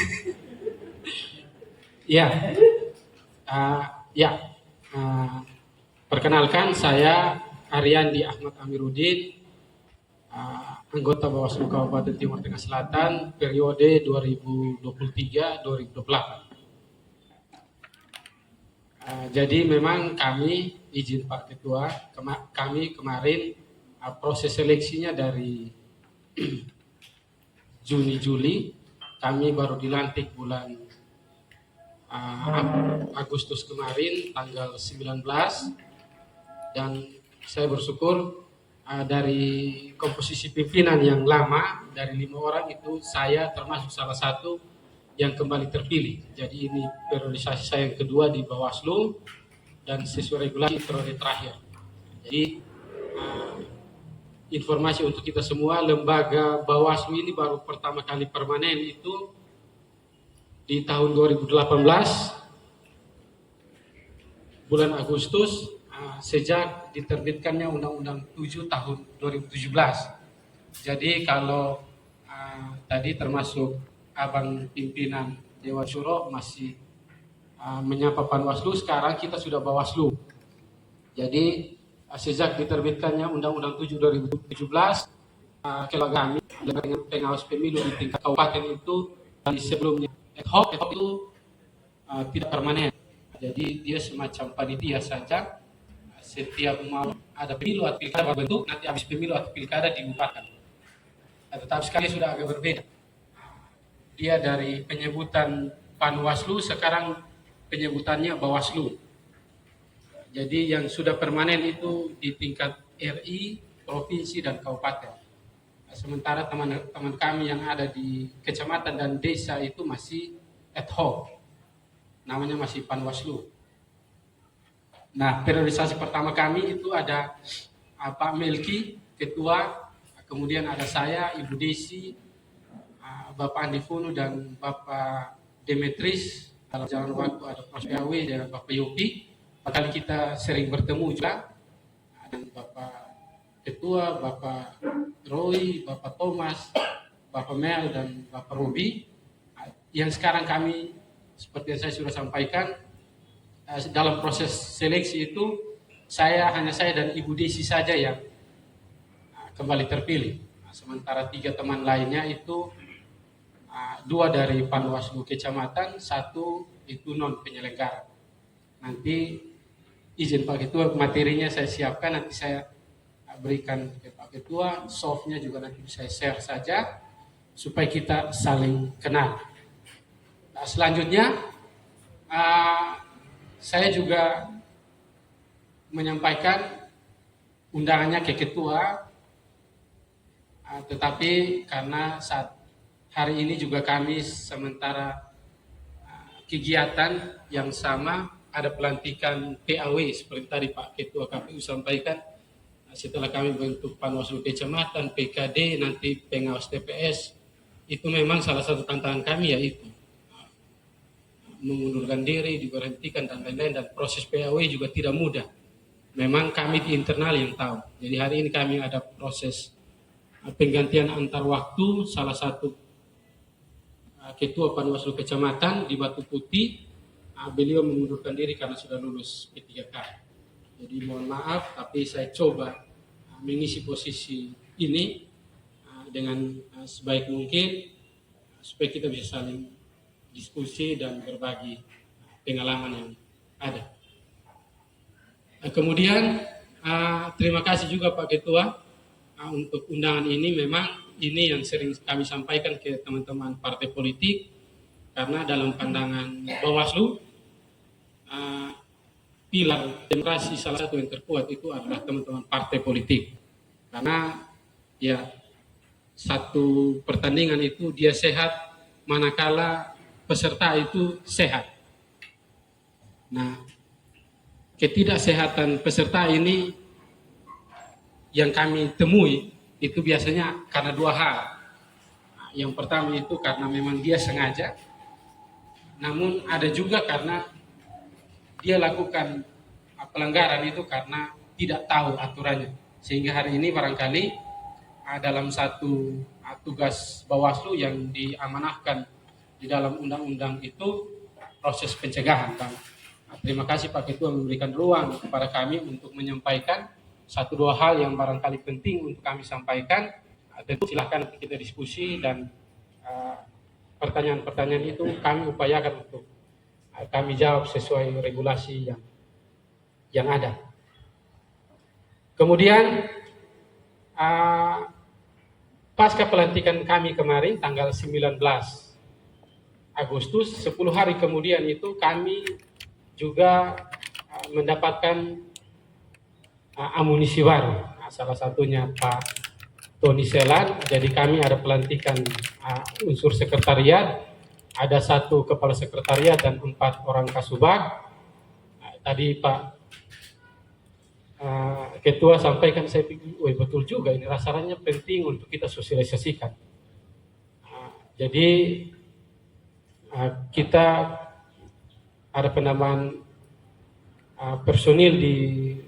Perkenalkan, saya Ariandi Ahmad Amiruddin, anggota Bawaslu Kabupaten Timur Tengah Selatan periode 2023-2024. Jadi memang kami, izin Pak Ketua, kami kemarin proses seleksinya dari Juni-Juli, kami baru dilantik bulan Agustus kemarin tanggal 19. Dan saya bersyukur dari komposisi pimpinan yang lama, dari 5 orang itu saya termasuk salah satu yang kembali terpilih. Jadi ini priorisasi saya yang kedua di Bawaslu dan sesuai regulasi periode terakhir. Jadi informasi untuk kita semua, lembaga Bawaslu ini baru pertama kali permanen itu di tahun 2018 bulan Agustus, sejak diterbitkannya Undang-Undang 7 tahun 2017. Jadi kalau tadi termasuk abang pimpinan Dewan Syuro masih menyapa Panwaslu, sekarang kita sudah Bawaslu. Jadi sejak diterbitkannya Undang-Undang 7 2017, kalau kami dengan pengawas pemilu di tingkat kabupaten itu dari sebelumnya ad hoc itu tidak permanen. Jadi dia semacam panitia saja. Setiap mau ada pemilu atau pilkada berbentuk, nanti habis pemilu atau pilkada dibubarkan. Tetapi sekali sudah agak berbeda. Dia dari penyebutan Panwaslu, sekarang penyebutannya Bawaslu. Jadi yang sudah permanen itu di tingkat RI, provinsi, dan kabupaten. sementara teman-teman kami yang ada di kecamatan dan desa itu masih ad hoc, namanya masih Panwaslu. Nah, priorisasi pertama kami itu ada Pak Melki, ketua, kemudian ada saya, Ibu Desi, Bapak Andi Funu, dan Bapak Demetris. Dalam jalan waktu ada Mas PAW dan Bapak Yopi. Kali kita sering bertemu juga dengan Bapak Ketua, Bapak Roy, Bapak Thomas, Bapak Mel, dan Bapak Robi. Yang sekarang kami, seperti yang saya sudah sampaikan, dalam proses seleksi itu hanya saya dan Ibu Desi saja yang kembali terpilih. Sementara 3 teman lainnya itu 2 dari Panwaslu Kecamatan, 1 itu non penyelenggara. Nanti izin Pak Ketua, materinya saya siapkan, nanti saya berikan ke Pak Ketua, softnya juga nanti saya share saja supaya kita saling kenal. Nah, selanjutnya saya juga menyampaikan undangannya ke Ketua, tetapi karena saat hari ini juga kami sementara kegiatan yang sama, ada pelantikan PAW seperti tadi Pak Ketua KPU sampaikan. Setelah kami bentuk Panwaslu Kecamatan, PKD, nanti pengawas TPS, itu memang salah satu tantangan kami, yaitu mengundurkan diri, diberhentikan, dan lain-lain, dan proses PAW juga tidak mudah. Memang kami di internal yang tahu. Jadi hari ini kami ada proses penggantian antar waktu. Salah satu Ketua Panwaslu Kecamatan di Batu Putih, beliau mengundurkan diri karena sudah lulus P3K. Jadi mohon maaf, tapi saya coba mengisi posisi ini dengan sebaik mungkin supaya kita bisa saling diskusi dan berbagi pengalaman yang ada. Kemudian terima kasih juga Pak Ketua untuk undangan ini. Memang ini yang sering kami sampaikan ke teman-teman partai politik, karena dalam pandangan Bawaslu pilar demokrasi salah satu yang terkuat itu adalah teman-teman partai politik. Karena ya satu pertandingan itu dia sehat manakala peserta itu sehat. Nah, ketidaksehatan peserta ini yang kami temui itu biasanya karena 2 hal. Yang pertama itu karena memang dia sengaja, namun ada juga karena dia lakukan pelanggaran itu karena tidak tahu aturannya. Sehingga hari ini barangkali dalam satu tugas Bawaslu yang diamanahkan di dalam undang-undang itu proses pencegahan. Terima kasih Pak Ketua memberikan ruang kepada kami untuk menyampaikan 1-2 hal yang barangkali penting untuk kami sampaikan. Tentu silakan kita diskusi, dan pertanyaan-pertanyaan itu kami upayakan untuk kami jawab sesuai regulasi yang ada. Kemudian pasca pelantikan kami kemarin tanggal 19 Agustus, 10 hari kemudian itu kami juga mendapatkan amunisi baru. Salah satunya Pak Tony Selan. Jadi kami ada pelantikan unsur sekretariat, ada 1 kepala sekretariat dan 4 orang kasubag. Tadi Pak Ketua sampaikan, saya pikir, betul juga, ini rasanya penting untuk kita sosialisasikan. Jadi kita ada penambahan personil di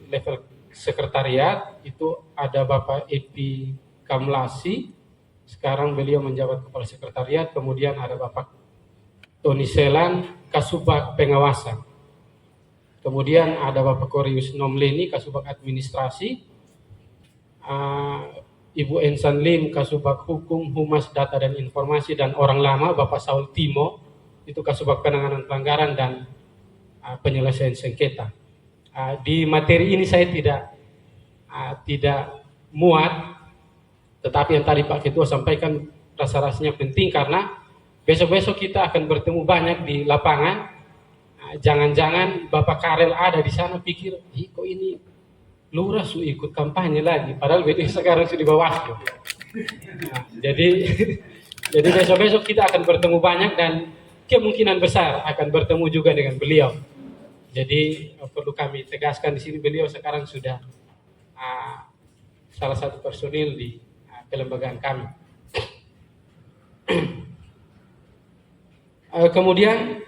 level sekretariat, itu ada Bapak Epi Kamlasi, sekarang beliau menjabat kepala sekretariat. Kemudian ada Bapak Tony Selan, Kasubag Pengawasan. Kemudian ada Bapak Korius Nomleni, Kasubag Administrasi. Ibu Ensan Lim, Kasubag Hukum, Humas Data dan Informasi, dan orang lama Bapak Saul Timo, itu Kasubag Penanganan Pelanggaran dan Penyelesaian Sengketa. Di materi ini saya tidak muat, tetapi yang tadi Pak Ketua sampaikan rasa-rasanya penting, karena besok-besok kita akan bertemu banyak di lapangan. Jangan-jangan Bapak Karel ada di sana pikir, kok ini lurah su ikut kampanye lagi, padahal BD sekarang sudah di Bawaslu. Nah, jadi besok-besok kita akan bertemu banyak dan kemungkinan besar akan bertemu juga dengan beliau. Jadi perlu kami tegaskan di sini beliau sekarang sudah salah satu personil di kelembagaan kami. Kemudian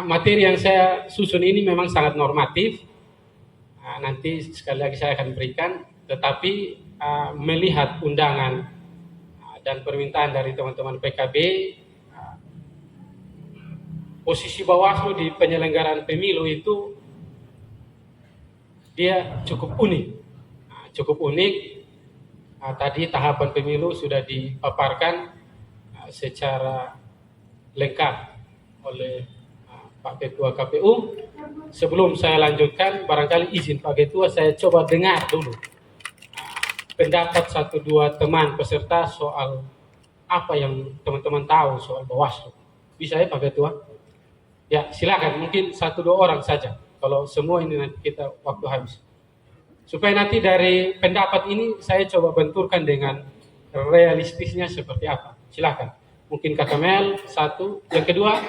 materi yang saya susun ini memang sangat normatif. Nanti sekali lagi saya akan berikan, tetapi melihat undangan dan permintaan dari teman-teman PKB, posisi Bawaslu di penyelenggaraan pemilu itu dia cukup unik. Cukup unik. Tadi tahapan pemilu sudah dipaparkan secara lengkap oleh Pak Ketua KPU. Sebelum saya lanjutkan, barangkali izin Pak Ketua, saya coba dengar dulu pendapat 1-2 teman peserta soal apa yang teman-teman tahu soal Bawaslu. Bisa ya Pak Ketua? Ya silakan, mungkin 1-2 orang saja. Kalau semua ini nanti kita waktu habis. Supaya nanti dari pendapat ini saya coba benturkan dengan realistisnya seperti apa. Silakan. Mungkin Kak Kamel, 1. Yang kedua,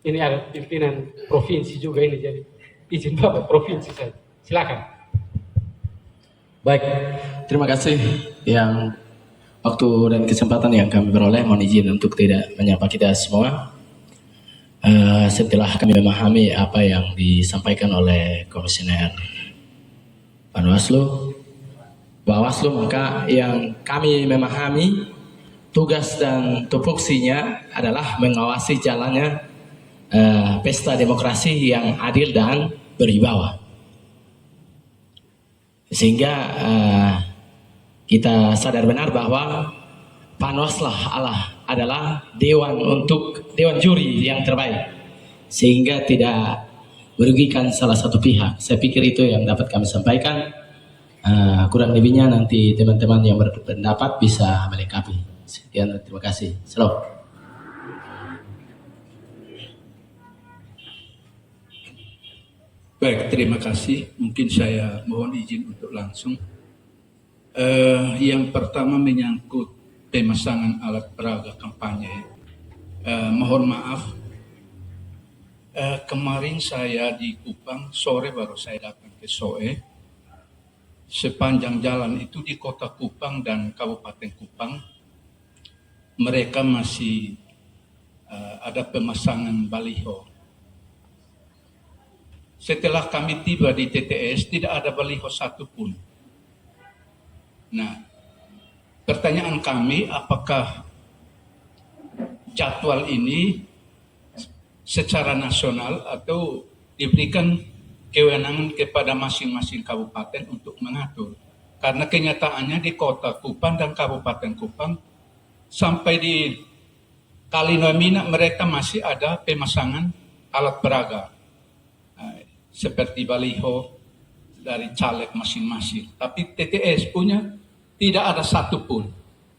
ini ada pimpinan provinsi juga ini, jadi izin Bapak provinsi saja. Silakan. Baik, terima kasih yang waktu dan kesempatan yang kami peroleh. Mohon izin untuk tidak menyapa kita semua. Setelah kami memahami apa yang disampaikan oleh Komisioner Panwaslu, Bawaslu, maka yang kami memahami tugas dan tupoksinya adalah mengawasi jalannya pesta demokrasi yang adil dan berwibawa. Sehingga kita sadar benar bahwa Panwaslah adalah dewan juri yang terbaik, sehingga tidak merugikan salah satu pihak. Saya pikir itu yang dapat kami sampaikan. Kurang lebihnya nanti teman-teman yang berpendapat bisa melengkapi. Sekian, terima kasih. Salam. Baik, terima kasih. Mungkin saya mohon izin untuk langsung. Yang pertama menyangkut pemasangan alat peraga kampanye. Mohon maaf, kemarin saya di Kupang, sore baru saya datang ke Soe. Sepanjang jalan itu di kota Kupang dan Kabupaten Kupang, mereka masih ada pemasangan baliho. Setelah kami tiba di TTS, tidak ada baliho satupun. Nah, pertanyaan kami, apakah jadwal ini secara nasional atau diberikan kewenangan kepada masing-masing kabupaten untuk mengatur? Karena kenyataannya di kota Kupang dan Kabupaten Kupang sampai di Kalinomina mereka masih ada pemasangan alat peraga seperti baliho dari caleg masing-masing. Tapi TTS punya tidak ada satupun.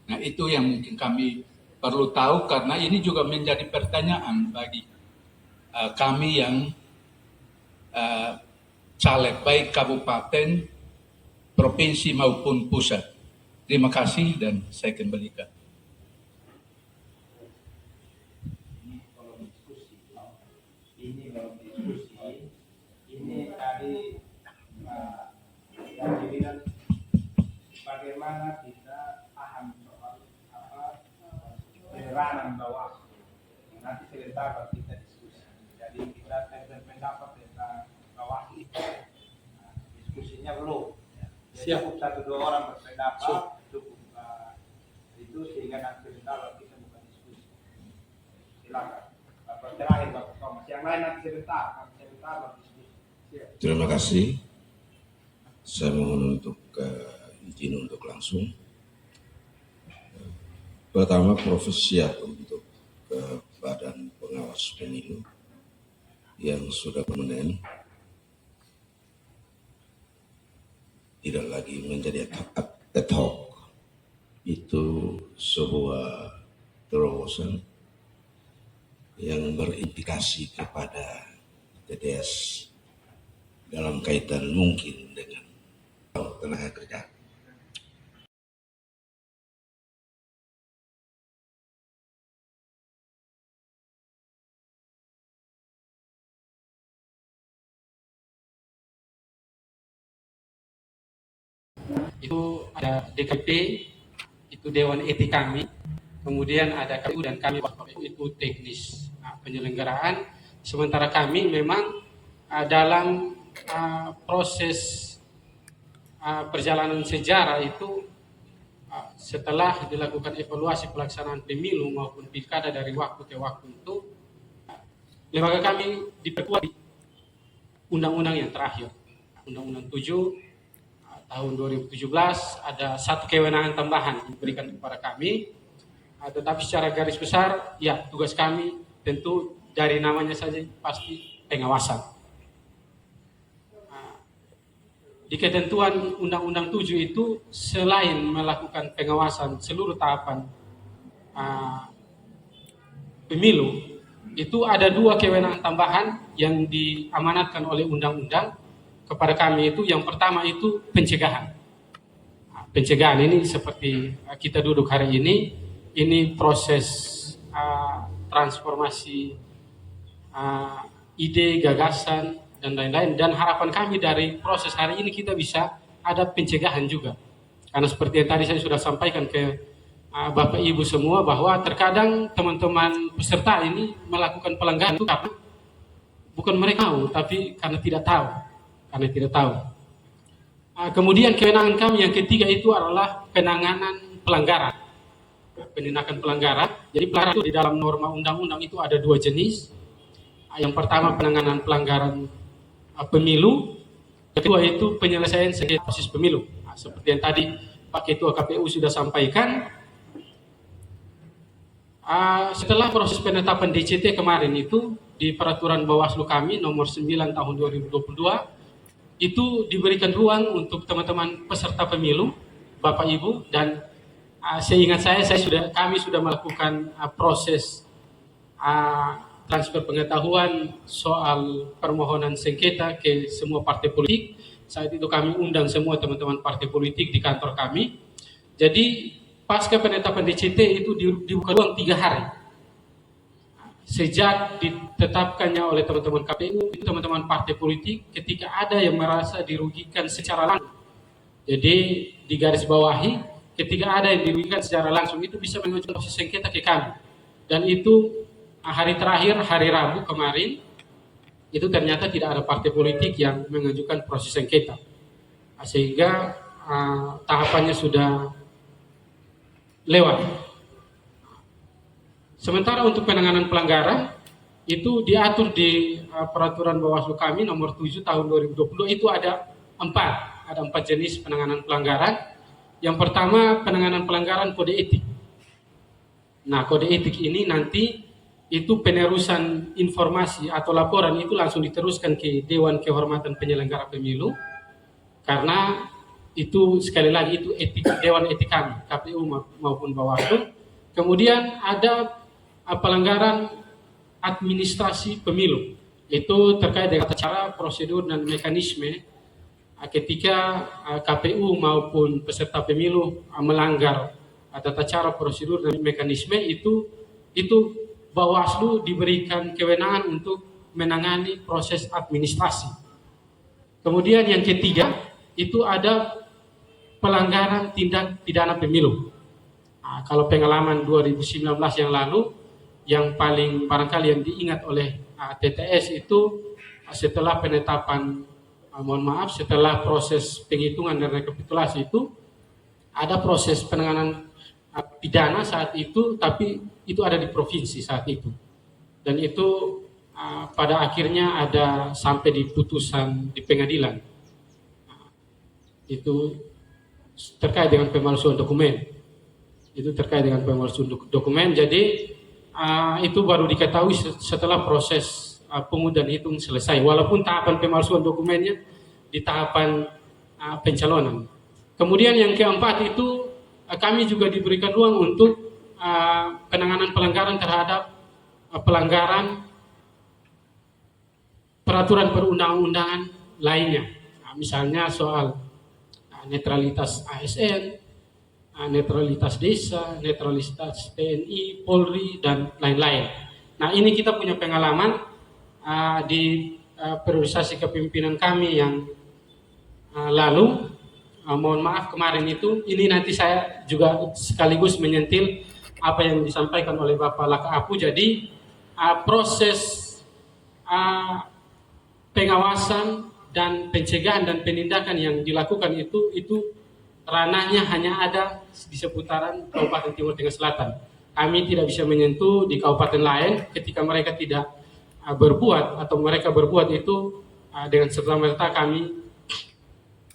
Nah, itu yang mungkin kami perlu tahu, karena ini juga menjadi pertanyaan bagi kami yang caleg baik kabupaten, provinsi maupun pusat. Terima kasih dan saya kembalikan. Ini tadi yang dibilang bagaimana kita paham soal penyerahan Bawaslu. Nanti sebentar kita diskusi. Jadi kita berpendapat tentang Bawaslu. Diskusinya belum. Cukup 1-2 orang berpendapat, cukup itu sehingga nanti sebentar kita buka diskusi. Silakan. Bapak terakhir Bapak Thomas. Yang lain nanti sebentar baru diskusi. Terima kasih. Saya mohon untuk izin untuk langsung. Pertama, profesiat untuk Badan Pengawas Pemilu yang sudah permanen, tidak lagi menjadi ad hoc. Itu sebuah terobosan yang berimplikasi kepada TTS dalam kaitan mungkin dengan tenaga kerja. Itu ada DKP, itu Dewan Etik kami, kemudian ada KPU dan kami itu teknis penyelenggaraan. Sementara kami memang dalam proses perjalanan sejarah itu setelah dilakukan evaluasi pelaksanaan pemilu maupun pilkada dari waktu ke waktu itu, lembaga kami diperkuat di undang-undang yang terakhir, Undang-Undang 7 tahun 2017 ada satu kewenangan tambahan diberikan kepada kami, tetapi secara garis besar ya tugas kami tentu dari namanya saja pasti pengawasan. Di ketentuan Undang-Undang 7 itu selain melakukan pengawasan seluruh tahapan pemilu, itu ada dua kewenangan tambahan yang diamanatkan oleh undang-undang kepada kami. Itu yang pertama itu pencegahan. Pencegahan ini seperti kita duduk hari ini proses transformasi ide, gagasan, dan lain-lain. Dan harapan kami dari proses hari ini kita bisa ada pencegahan juga. Karena seperti yang tadi saya sudah sampaikan ke Bapak Ibu semua bahwa terkadang teman-teman peserta ini melakukan pelanggaran itu karena bukan mereka mau, tapi karena tidak tahu. Kemudian kewenangan kami yang ketiga itu adalah penanganan pelanggaran. Penindakan pelanggaran. Jadi pelanggaran itu di dalam norma undang-undang itu ada dua jenis. Yang pertama penanganan pelanggaran pemilu, kedua itu penyelesaian sengketa proses pemilu. Seperti yang tadi Pak Ketua KPU sudah sampaikan, setelah proses penetapan DCT kemarin itu di peraturan Bawaslu kami nomor 9 tahun 2022 itu diberikan ruang untuk teman-teman peserta pemilu, Bapak Ibu, dan seingat kami sudah melakukan proses transfer pengetahuan soal permohonan sengketa ke semua partai politik. Saat itu kami undang semua teman-teman partai politik di kantor kami. Jadi pasca penetapan DCT itu dibuka ruang 3 hari. Sejak ditetapkannya oleh teman-teman KPU, teman-teman partai politik ketika ada yang merasa dirugikan secara langsung. Jadi di garis bawahi, ketika ada yang dirugikan secara langsung itu bisa mengajukan proses sengketa ke kami. Dan itu hari terakhir, hari Rabu kemarin, itu ternyata tidak ada partai politik yang mengajukan proses sengketa. Sehingga tahapannya sudah lewat. Sementara untuk penanganan pelanggaran, itu diatur di peraturan Bawaslu kami nomor 7 tahun 2022, itu ada 4 jenis penanganan pelanggaran. Yang pertama penanganan pelanggaran kode etik. Nah, kode etik ini nanti itu penerusan informasi atau laporan itu langsung diteruskan ke Dewan Kehormatan Penyelenggara Pemilu, karena itu sekali lagi itu etik Dewan Etik kami, KPU maupun Bawaslu. Kemudian ada pelanggaran administrasi pemilu, itu terkait dengan cara, prosedur, dan mekanisme ketika KPU maupun peserta pemilu melanggar tata cara, prosedur, dan mekanisme itu Bawaslu diberikan kewenangan untuk menangani proses administrasi. Kemudian yang ketiga itu ada pelanggaran tindak pidana pemilu. Kalau pengalaman 2019 yang lalu, yang paling barangkali yang diingat oleh TTS itu setelah penetapan, setelah proses penghitungan dan rekapitulasi itu ada proses penanganan pidana saat itu, tapi itu ada di provinsi saat itu, dan itu pada akhirnya ada sampai di putusan di pengadilan. Itu terkait dengan pemalsuan dokumen. Jadi itu baru diketahui setelah proses pungut dan hitung selesai, walaupun tahapan pemalsuan dokumennya di tahapan pencalonan. Kemudian yang keempat itu kami juga diberikan ruang untuk penanganan pelanggaran terhadap pelanggaran peraturan perundang-undangan lainnya. Misalnya soal netralitas ASN, netralitas desa, netralitas TNI, Polri, dan lain-lain. Nah, ini kita punya pengalaman di priorisasi kepemimpinan kami yang lalu. Mohon maaf kemarin itu, ini nanti saya juga sekaligus menyentil apa yang disampaikan oleh Bapak Laka Apu. Jadi proses pengawasan dan pencegahan dan penindakan yang dilakukan itu ranahnya hanya ada di seputaran Kabupaten Timur Tengah Selatan. Kami tidak bisa menyentuh di kabupaten lain ketika mereka tidak berbuat atau mereka berbuat itu dengan serta-merta kami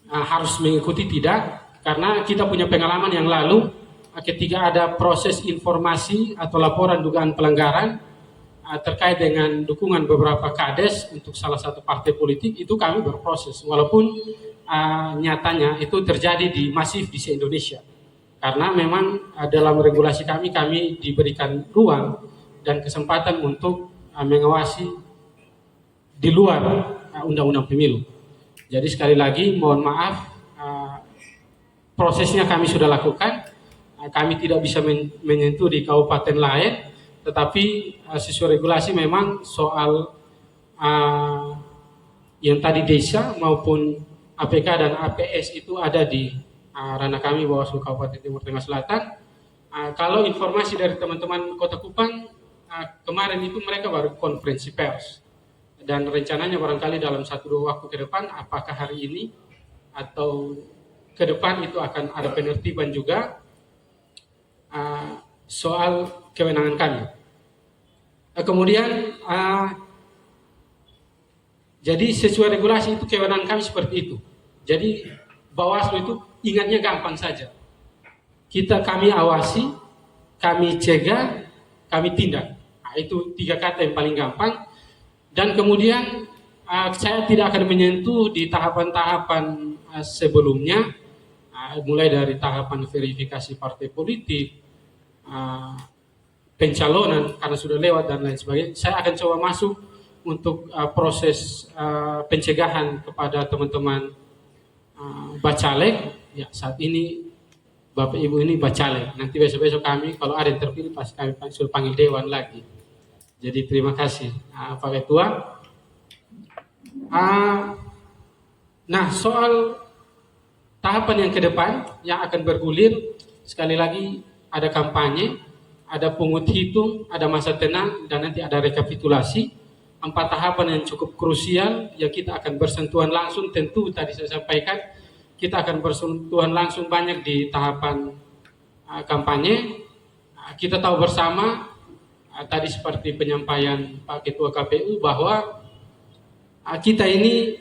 harus mengikuti, tidak, karena kita punya pengalaman yang lalu ketika ada proses informasi atau laporan dugaan pelanggaran terkait dengan dukungan beberapa kades untuk salah satu partai politik, itu kami berproses walaupun nyatanya itu terjadi di masif di se-Indonesia, karena memang dalam regulasi kami diberikan ruang dan kesempatan untuk mengawasi di luar undang-undang pemilu. Jadi sekali lagi mohon maaf, prosesnya kami sudah lakukan, kami tidak bisa menyentuh di kabupaten lain, tetapi sesuai regulasi memang soal yang tadi desa maupun APK dan APS itu ada di ranah kami Bawaslu Kabupaten Timur Tengah Selatan. Kalau informasi dari teman-teman Kota Kupang, kemarin itu mereka baru konferensi pers, dan rencananya barangkali dalam 1-2 waktu ke depan, apakah hari ini atau ke depan itu akan ada penertiban juga soal kewenangan kami. Kemudian jadi sesuai regulasi itu kewenangan kami seperti itu. Jadi Bawaslu itu ingatnya gampang saja. Kami awasi, kami cegah, kami tindak. Nah, itu 3 kata yang paling gampang. Dan kemudian saya tidak akan menyentuh di tahapan-tahapan sebelumnya, mulai dari tahapan verifikasi partai politik, pencalonan karena sudah lewat dan lain sebagainya. Saya akan coba masuk untuk proses pencegahan kepada teman-teman bacalek. Ya, saat ini Bapak Ibu ini bacalek. Nanti besok-besok kami kalau ada yang terpilih pasti kami sudah panggil dewan lagi. Jadi terima kasih Pak Ketua. Nah, soal tahapan yang ke depan yang akan bergulir, sekali lagi ada kampanye, ada pungut hitung, ada masa tenang, dan nanti ada rekapitulasi. 4 tahapan yang cukup krusial yang kita akan bersentuhan langsung. Tentu tadi saya sampaikan kita akan bersentuhan langsung banyak di tahapan kampanye. Kita tahu bersama tadi seperti penyampaian Pak Ketua KPU bahwa kita ini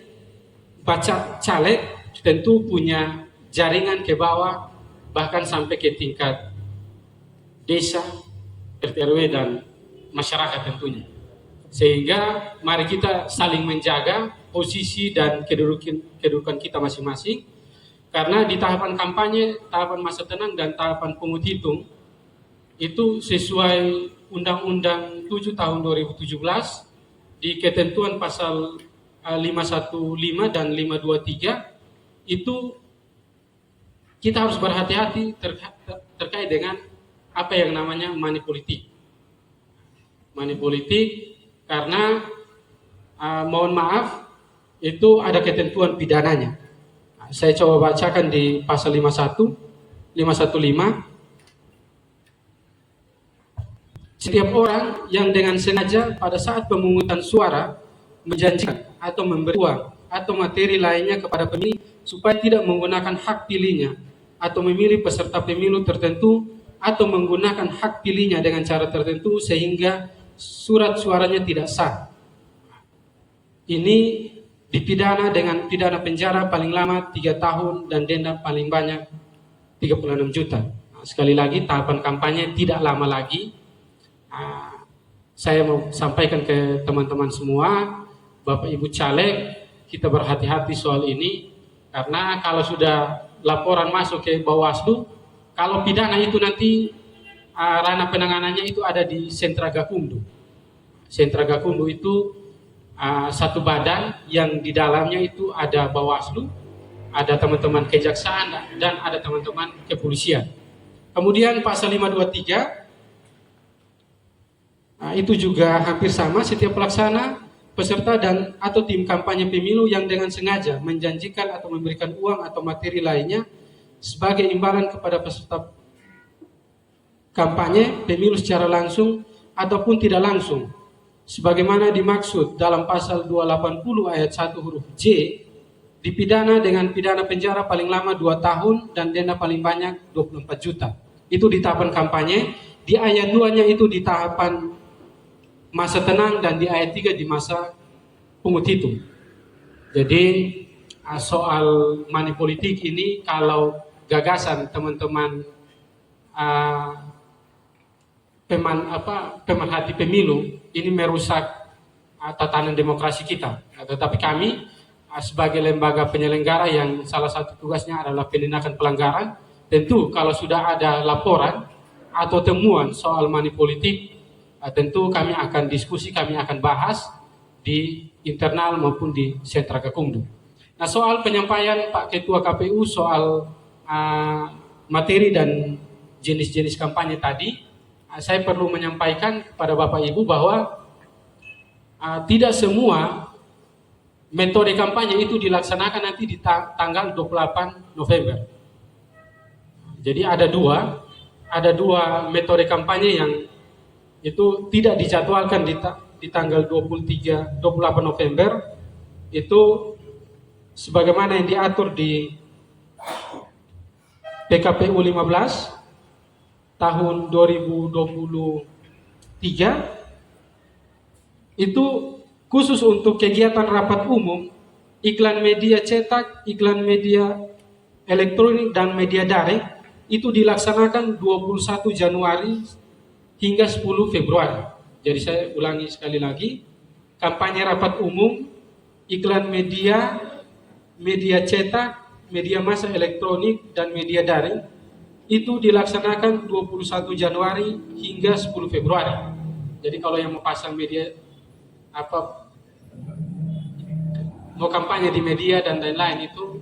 baca caleg tentu punya jaringan ke bawah, bahkan sampai ke tingkat desa, RT RW dan masyarakat tentunya. Sehingga mari kita saling menjaga posisi dan kedudukan kita masing-masing, karena di tahapan kampanye, tahapan masa tenang dan tahapan pungut hitung itu sesuai Undang-Undang 7 tahun 2017 di ketentuan pasal 515 dan 523 itu kita harus berhati-hati terkait dengan apa yang namanya money politik. Money politik karena mohon maaf itu ada ketentuan pidananya. Saya coba bacakan di pasal 515. Setiap orang yang dengan sengaja pada saat pemungutan suara menjanjikan atau memberi uang atau materi lainnya kepada pemilih supaya tidak menggunakan hak pilihnya atau memilih peserta pemilu tertentu atau menggunakan hak pilihnya dengan cara tertentu sehingga surat suaranya tidak sah. Ini dipidana dengan pidana penjara paling lama 3 tahun dan denda paling banyak 36 juta. Nah, sekali lagi tahapan kampanye tidak lama lagi. Saya mau sampaikan ke teman-teman semua, Bapak Ibu caleg, kita berhati-hati soal ini, karena kalau sudah laporan masuk ke Bawaslu, kalau pidana itu nanti ranah penanganannya itu ada di Sentra Gakumdu. Sentra Gakumdu itu satu badan yang di dalamnya itu ada Bawaslu, ada teman-teman kejaksaan, dan ada teman-teman kepolisian. Kemudian pasal 523 itu juga hampir sama, setiap pelaksana, peserta dan atau tim kampanye pemilu yang dengan sengaja menjanjikan atau memberikan uang atau materi lainnya sebagai imbalan kepada peserta kampanye pemilu secara langsung ataupun tidak langsung, sebagaimana dimaksud dalam pasal 280 ayat 1 huruf J, dipidana dengan pidana penjara paling lama 2 tahun dan denda paling banyak 24 juta. Itu di tahapan kampanye. Di ayat 2-nya itu di tahapan masa tenang, dan di ayat 3 di masa pungut hitung. Jadi soal money politik ini, kalau gagasan teman-teman pemerhati pemilu ini merusak tatanan demokrasi kita. Tetapi kami sebagai lembaga penyelenggara yang salah satu tugasnya adalah penindakan pelanggaran, tentu kalau sudah ada laporan atau temuan soal money politik, tentu kami akan diskusi, kami akan bahas di internal maupun di sentra Gakumdu. Nah, soal penyampaian Pak Ketua KPU soal materi dan jenis-jenis kampanye tadi, saya perlu menyampaikan kepada Bapak Ibu bahwa tidak semua metode kampanye itu dilaksanakan nanti di tanggal 28 November. Jadi ada dua metode kampanye yang itu tidak dijadwalkan di tanggal 28 November, itu sebagaimana yang diatur di PKPU 15 tahun 2023, itu khusus untuk kegiatan rapat umum, iklan media cetak, iklan media elektronik, dan media daring, itu dilaksanakan 21 Januari hingga 10 Februari. Jadi saya ulangi sekali lagi, kampanye rapat umum, iklan media, media cetak, media massa elektronik, dan media daring itu dilaksanakan 21 Januari hingga 10 Februari. Jadi kalau yang mau pasang media mau kampanye di media dan lain-lain, itu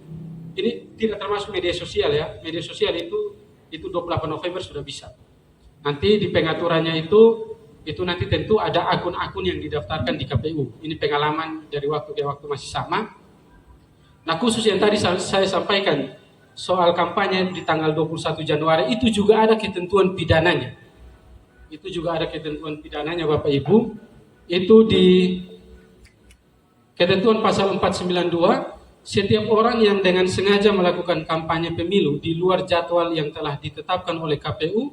ini tidak termasuk media sosial ya. Media sosial itu 28 November sudah bisa. Nanti di pengaturannya itu nanti tentu ada akun-akun yang didaftarkan di KPU. Ini pengalaman dari waktu ke waktu masih sama. Nah, khusus yang tadi saya sampaikan soal kampanye di tanggal 21 Januari itu juga ada ketentuan pidananya. Itu juga ada ketentuan pidananya Bapak Ibu. Itu di ketentuan pasal 492, setiap orang yang dengan sengaja melakukan kampanye pemilu di luar jadwal yang telah ditetapkan oleh KPU,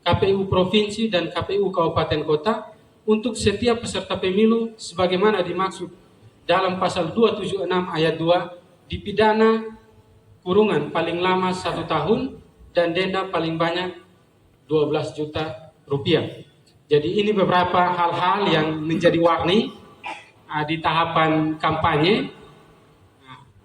KPU Provinsi, dan KPU Kabupaten Kota untuk setiap peserta pemilu sebagaimana dimaksud dalam pasal 276 ayat 2 dipidana kurungan paling lama 1 tahun dan denda paling banyak 12 juta rupiah. Jadi ini beberapa hal-hal yang menjadi warni di tahapan kampanye.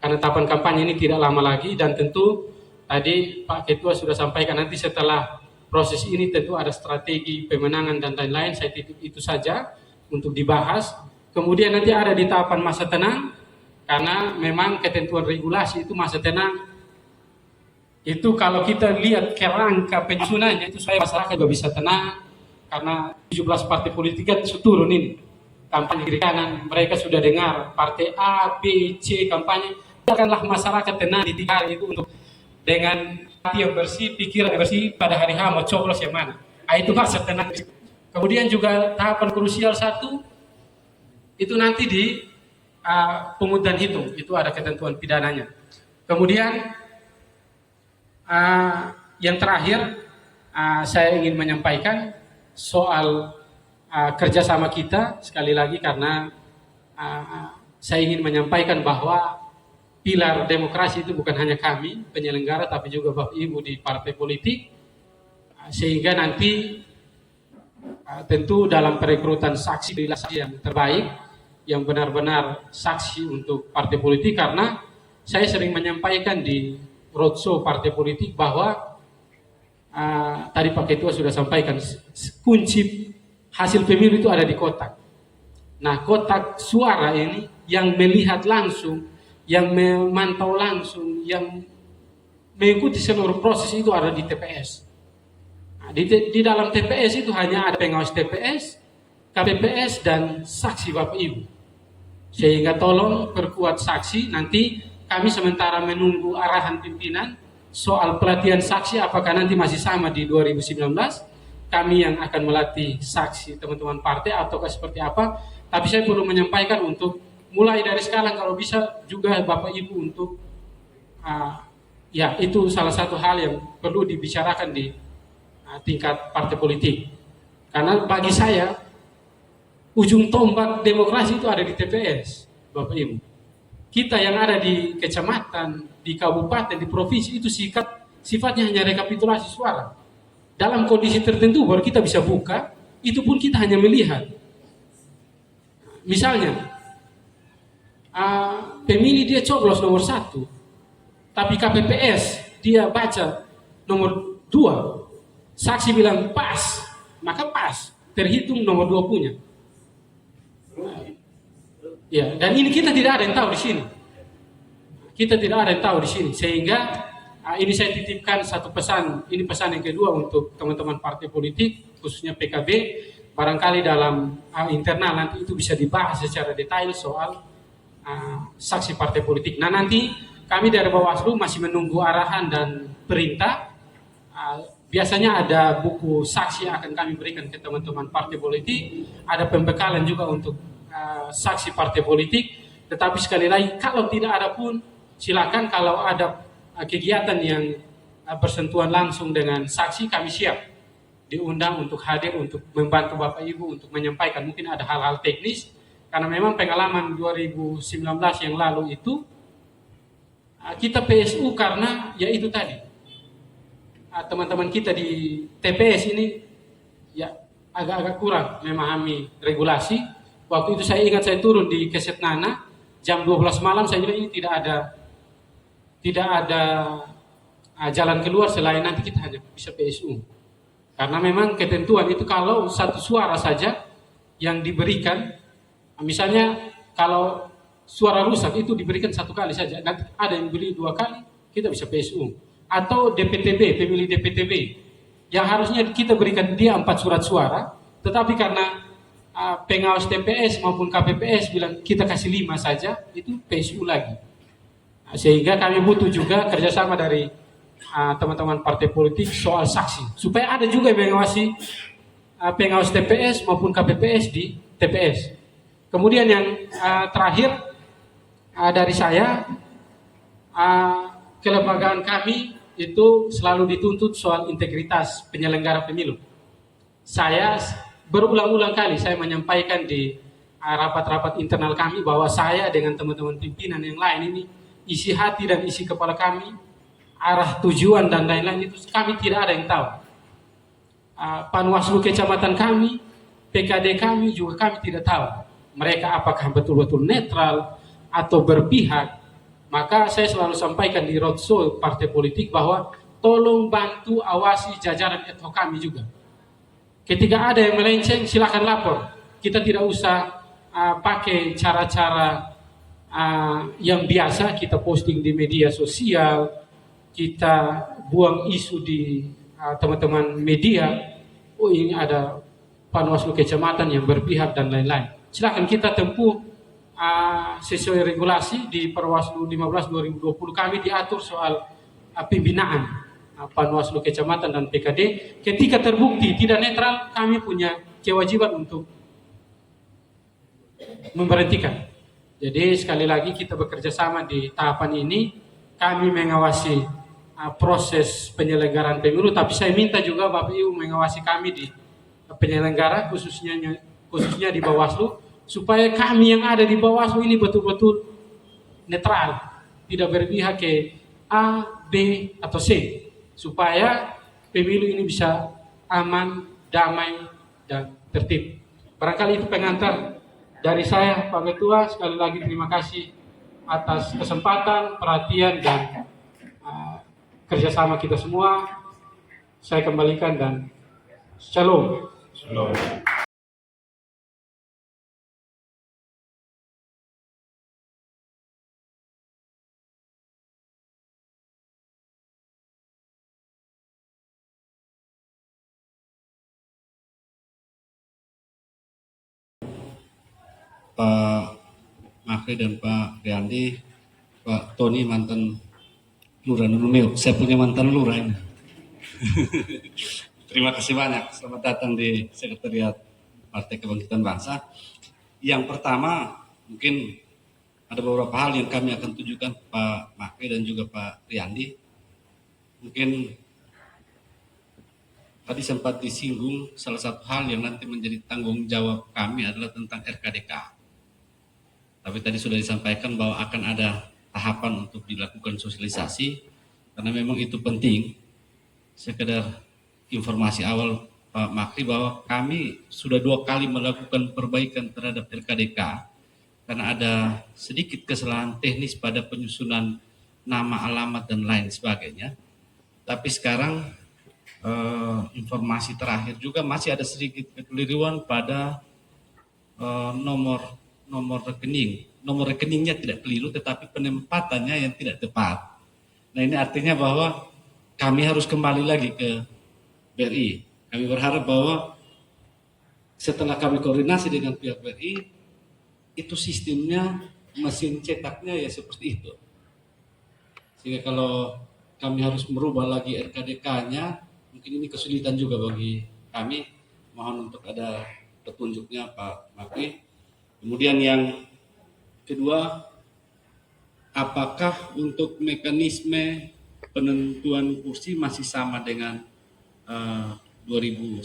Karena tahapan kampanye ini tidak lama lagi, dan tentu tadi Pak Ketua sudah sampaikan nanti setelah proses ini tentu ada strategi pemenangan dan lain-lain. Saya titip itu saja untuk dibahas. Kemudian nanti ada di tahapan masa tenang, karena memang ketentuan regulasi itu masa tenang. Itu kalau kita lihat kerangka penyusunannya itu, saya masyarakat juga bisa tenang, karena 17 partai politik kan turun ini. Kampanye kiri kanan, mereka sudah dengar partai A, B, C kampanye. Biarkanlah masyarakat tenang di 3 hari itu untuk dengan hati yang bersih, pikiran yang bersih, pada hari H mau coblos yang mana. Itu masa tenang. Kemudian juga tahapan krusial 1 itu nanti di pungut dan hitung, itu ada ketentuan pidananya. Kemudian yang terakhir saya ingin menyampaikan soal kerjasama kita sekali lagi, karena saya ingin menyampaikan bahwa pilar demokrasi itu bukan hanya kami penyelenggara, tapi juga Bapak Ibu di partai politik, sehingga nanti tentu dalam perekrutan saksi yang terbaik, yang benar-benar saksi untuk partai politik, karena saya sering menyampaikan di roadshow partai politik bahwa tadi Pak Ketua sudah sampaikan, kunci hasil pemilu itu ada di kotak. Nah, kotak suara ini yang melihat langsung, yang memantau langsung, yang mengikuti seluruh proses itu ada di TPS. Nah, di dalam TPS itu hanya ada pengawas TPS, KPPS, dan saksi Bapak Ibu. Sehingga tolong perkuat saksi, nanti kami sementara menunggu arahan pimpinan soal pelatihan saksi apakah nanti masih sama di 2019, kami yang akan melatih saksi teman-teman partai ataukah seperti apa. Tapi saya perlu menyampaikan untuk mulai dari sekarang kalau bisa juga Bapak Ibu untuk ya itu salah satu hal yang perlu dibicarakan di tingkat partai politik. Karena bagi saya ujung tombak demokrasi itu ada di TPS, Bapak Ibu. Kita yang ada di kecamatan, di kabupaten, di provinsi itu sifatnya hanya rekapitulasi suara. Dalam kondisi tertentu baru kita bisa buka, itu pun kita hanya melihat. Misalnya, pemilih dia coblos nomor 1, tapi KPPS dia baca nomor 2, saksi bilang pas, maka pas, terhitung nomor 2 punya. Ya, dan ini kita tidak ada yang tahu di sini. Kita tidak ada yang tahu di sini, sehingga ini saya titipkan satu pesan. Ini pesan yang kedua untuk teman-teman partai politik, khususnya PKB. Barangkali dalam internal nanti itu bisa dibahas secara detail soal saksi partai politik. Nah, nanti kami dari Bawaslu masih menunggu arahan dan perintah. Biasanya ada buku saksi yang akan kami berikan ke teman-teman partai politik. Ada pembekalan juga untuk saksi partai politik. Tetapi sekali lagi, kalau tidak ada pun silakan, kalau ada kegiatan yang bersentuhan langsung dengan saksi, kami siap diundang untuk hadir untuk membantu Bapak Ibu untuk menyampaikan. Mungkin ada hal-hal teknis, karena memang pengalaman 2019 yang lalu itu kita PSU karena ya itu tadi teman-teman kita di TPS ini ya agak-agak kurang memahami regulasi. Waktu itu saya ingat saya turun di Kesetnana jam 12 malam, saya bilang ini tidak ada jalan keluar selain nanti kita hanya bisa PSU. Karena memang ketentuan itu kalau satu suara saja yang diberikan, misalnya kalau suara rusak itu diberikan 1 kali saja, nanti ada yang beli 2 kali, kita bisa PSU. Atau DPTB, pemilih DPTB, yang harusnya kita berikan dia 4 surat suara, tetapi karena pengawas TPS maupun KPPS bilang kita kasih 5 saja, itu PSU lagi. Sehingga kami butuh juga kerjasama dari teman-teman partai politik soal saksi, supaya ada juga yang mengawasi pengawas TPS maupun KPPS di TPS. Kemudian yang terakhir dari saya, kelembagaan kami itu selalu dituntut soal integritas penyelenggara pemilu. Saya berulang-ulang kali saya menyampaikan di rapat-rapat internal kami bahwa saya dengan teman-teman pimpinan yang lain ini isi hati dan isi kepala kami, arah tujuan dan lain-lain itu kami tidak ada yang tahu. Panwaslu kecamatan kami, PKD kami juga kami tidak tahu. Mereka apakah betul-betul netral atau berpihak. Maka saya selalu sampaikan di roadshow partai politik bahwa tolong bantu awasi jajaran ad hoc kami juga. Ketika ada yang melenceng silakan lapor. Kita tidak usah pakai cara-cara yang biasa kita posting di media sosial, kita buang isu di teman-teman media, oh ini ada Panwaslu kecamatan yang berpihak dan lain-lain. Silakan kita tempuh sesuai regulasi di Perwaslu 15/2020 kami diatur soal pembinaan Panwaslu kecamatan dan PKD. Ketika terbukti tidak netral, kami punya kewajiban untuk memberhentikan. Jadi sekali lagi kita bekerja sama di tahapan ini. Kami mengawasi proses penyelenggaraan pemilu, tapi saya minta juga Bapak Ibu mengawasi kami di penyelenggara khususnya di Bawaslu, supaya kami yang ada di Bawaslu ini betul-betul netral, tidak berpihak ke A, B, atau C, supaya pemilu ini bisa aman, damai, dan tertib. Barangkali itu pengantar dari saya, Pak Ketua. Sekali lagi terima kasih atas kesempatan, perhatian, dan kerjasama kita semua. Saya kembalikan dan shalom. Shalom. Pak Makri dan Pak Riandi, Pak Tony mantan lurah Numeo. Saya punya mantan lurah ini. Terima kasih banyak. Selamat datang di Sekretariat Partai Kebangkitan Bangsa. Yang pertama, mungkin ada beberapa hal yang kami akan tunjukkan Pak Makri dan juga Pak Riandi. Mungkin tadi sempat disinggung salah satu hal yang nanti menjadi tanggung jawab kami adalah tentang RKDK. Tapi tadi sudah disampaikan bahwa akan ada tahapan untuk dilakukan sosialisasi, karena memang itu penting. Sekedar informasi awal Pak Makri bahwa kami sudah 2 kali melakukan perbaikan terhadap RKDK karena ada sedikit kesalahan teknis pada penyusunan nama, alamat, dan lain sebagainya. Tapi sekarang informasi terakhir juga masih ada sedikit kekeliruan pada nomor rekening. Nomor rekeningnya tidak keliru, tetapi penempatannya yang tidak tepat. Nah, ini artinya bahwa kami harus kembali lagi ke BRI. Kami berharap bahwa setelah kami koordinasi dengan pihak BRI, itu sistemnya, mesin cetaknya ya seperti itu. Sehingga kalau kami harus merubah lagi RKDK-nya, mungkin ini kesulitan juga bagi kami. Mohon untuk ada petunjuknya Pak Makri. Kemudian yang kedua, apakah untuk mekanisme penentuan kursi masih sama dengan 2019?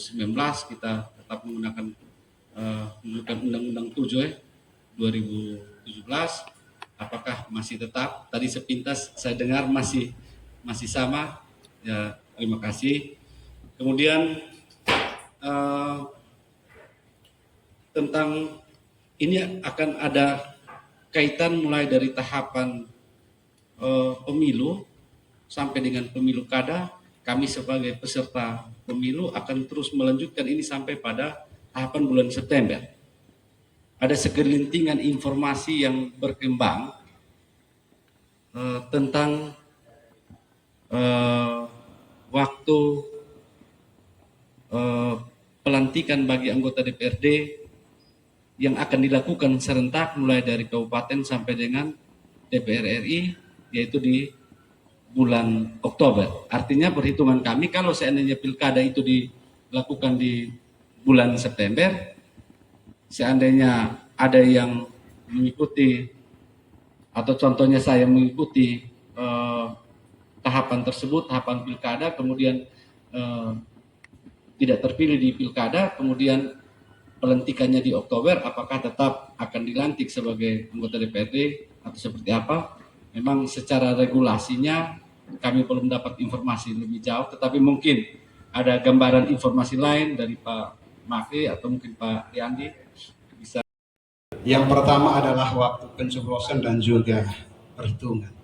Kita tetap menggunakan Undang-Undang 7 2017. Apakah masih tetap? Tadi sepintas saya dengar masih sama. Ya, terima kasih. Kemudian tentang ini akan ada kaitan mulai dari tahapan pemilu sampai dengan pemilu kada. Kami sebagai peserta pemilu akan terus melanjutkan ini sampai pada tahapan bulan September. Ada segelintingan informasi yang berkembang tentang waktu pelantikan bagi anggota DPRD yang akan dilakukan serentak mulai dari kabupaten sampai dengan DPR RI, yaitu di bulan Oktober. Artinya perhitungan kami kalau seandainya pilkada itu dilakukan di bulan September, seandainya ada yang mengikuti atau contohnya saya mengikuti tahapan tersebut, tahapan pilkada, kemudian tidak terpilih di pilkada, kemudian pelantikannya di Oktober, apakah tetap akan dilantik sebagai anggota DPRD atau seperti apa? Memang secara regulasinya kami belum dapat informasi lebih jauh, tetapi mungkin ada gambaran informasi lain dari Pak Makri atau mungkin Pak Riandi bisa. Yang pertama adalah waktu pencoblosan dan juga perhitungan.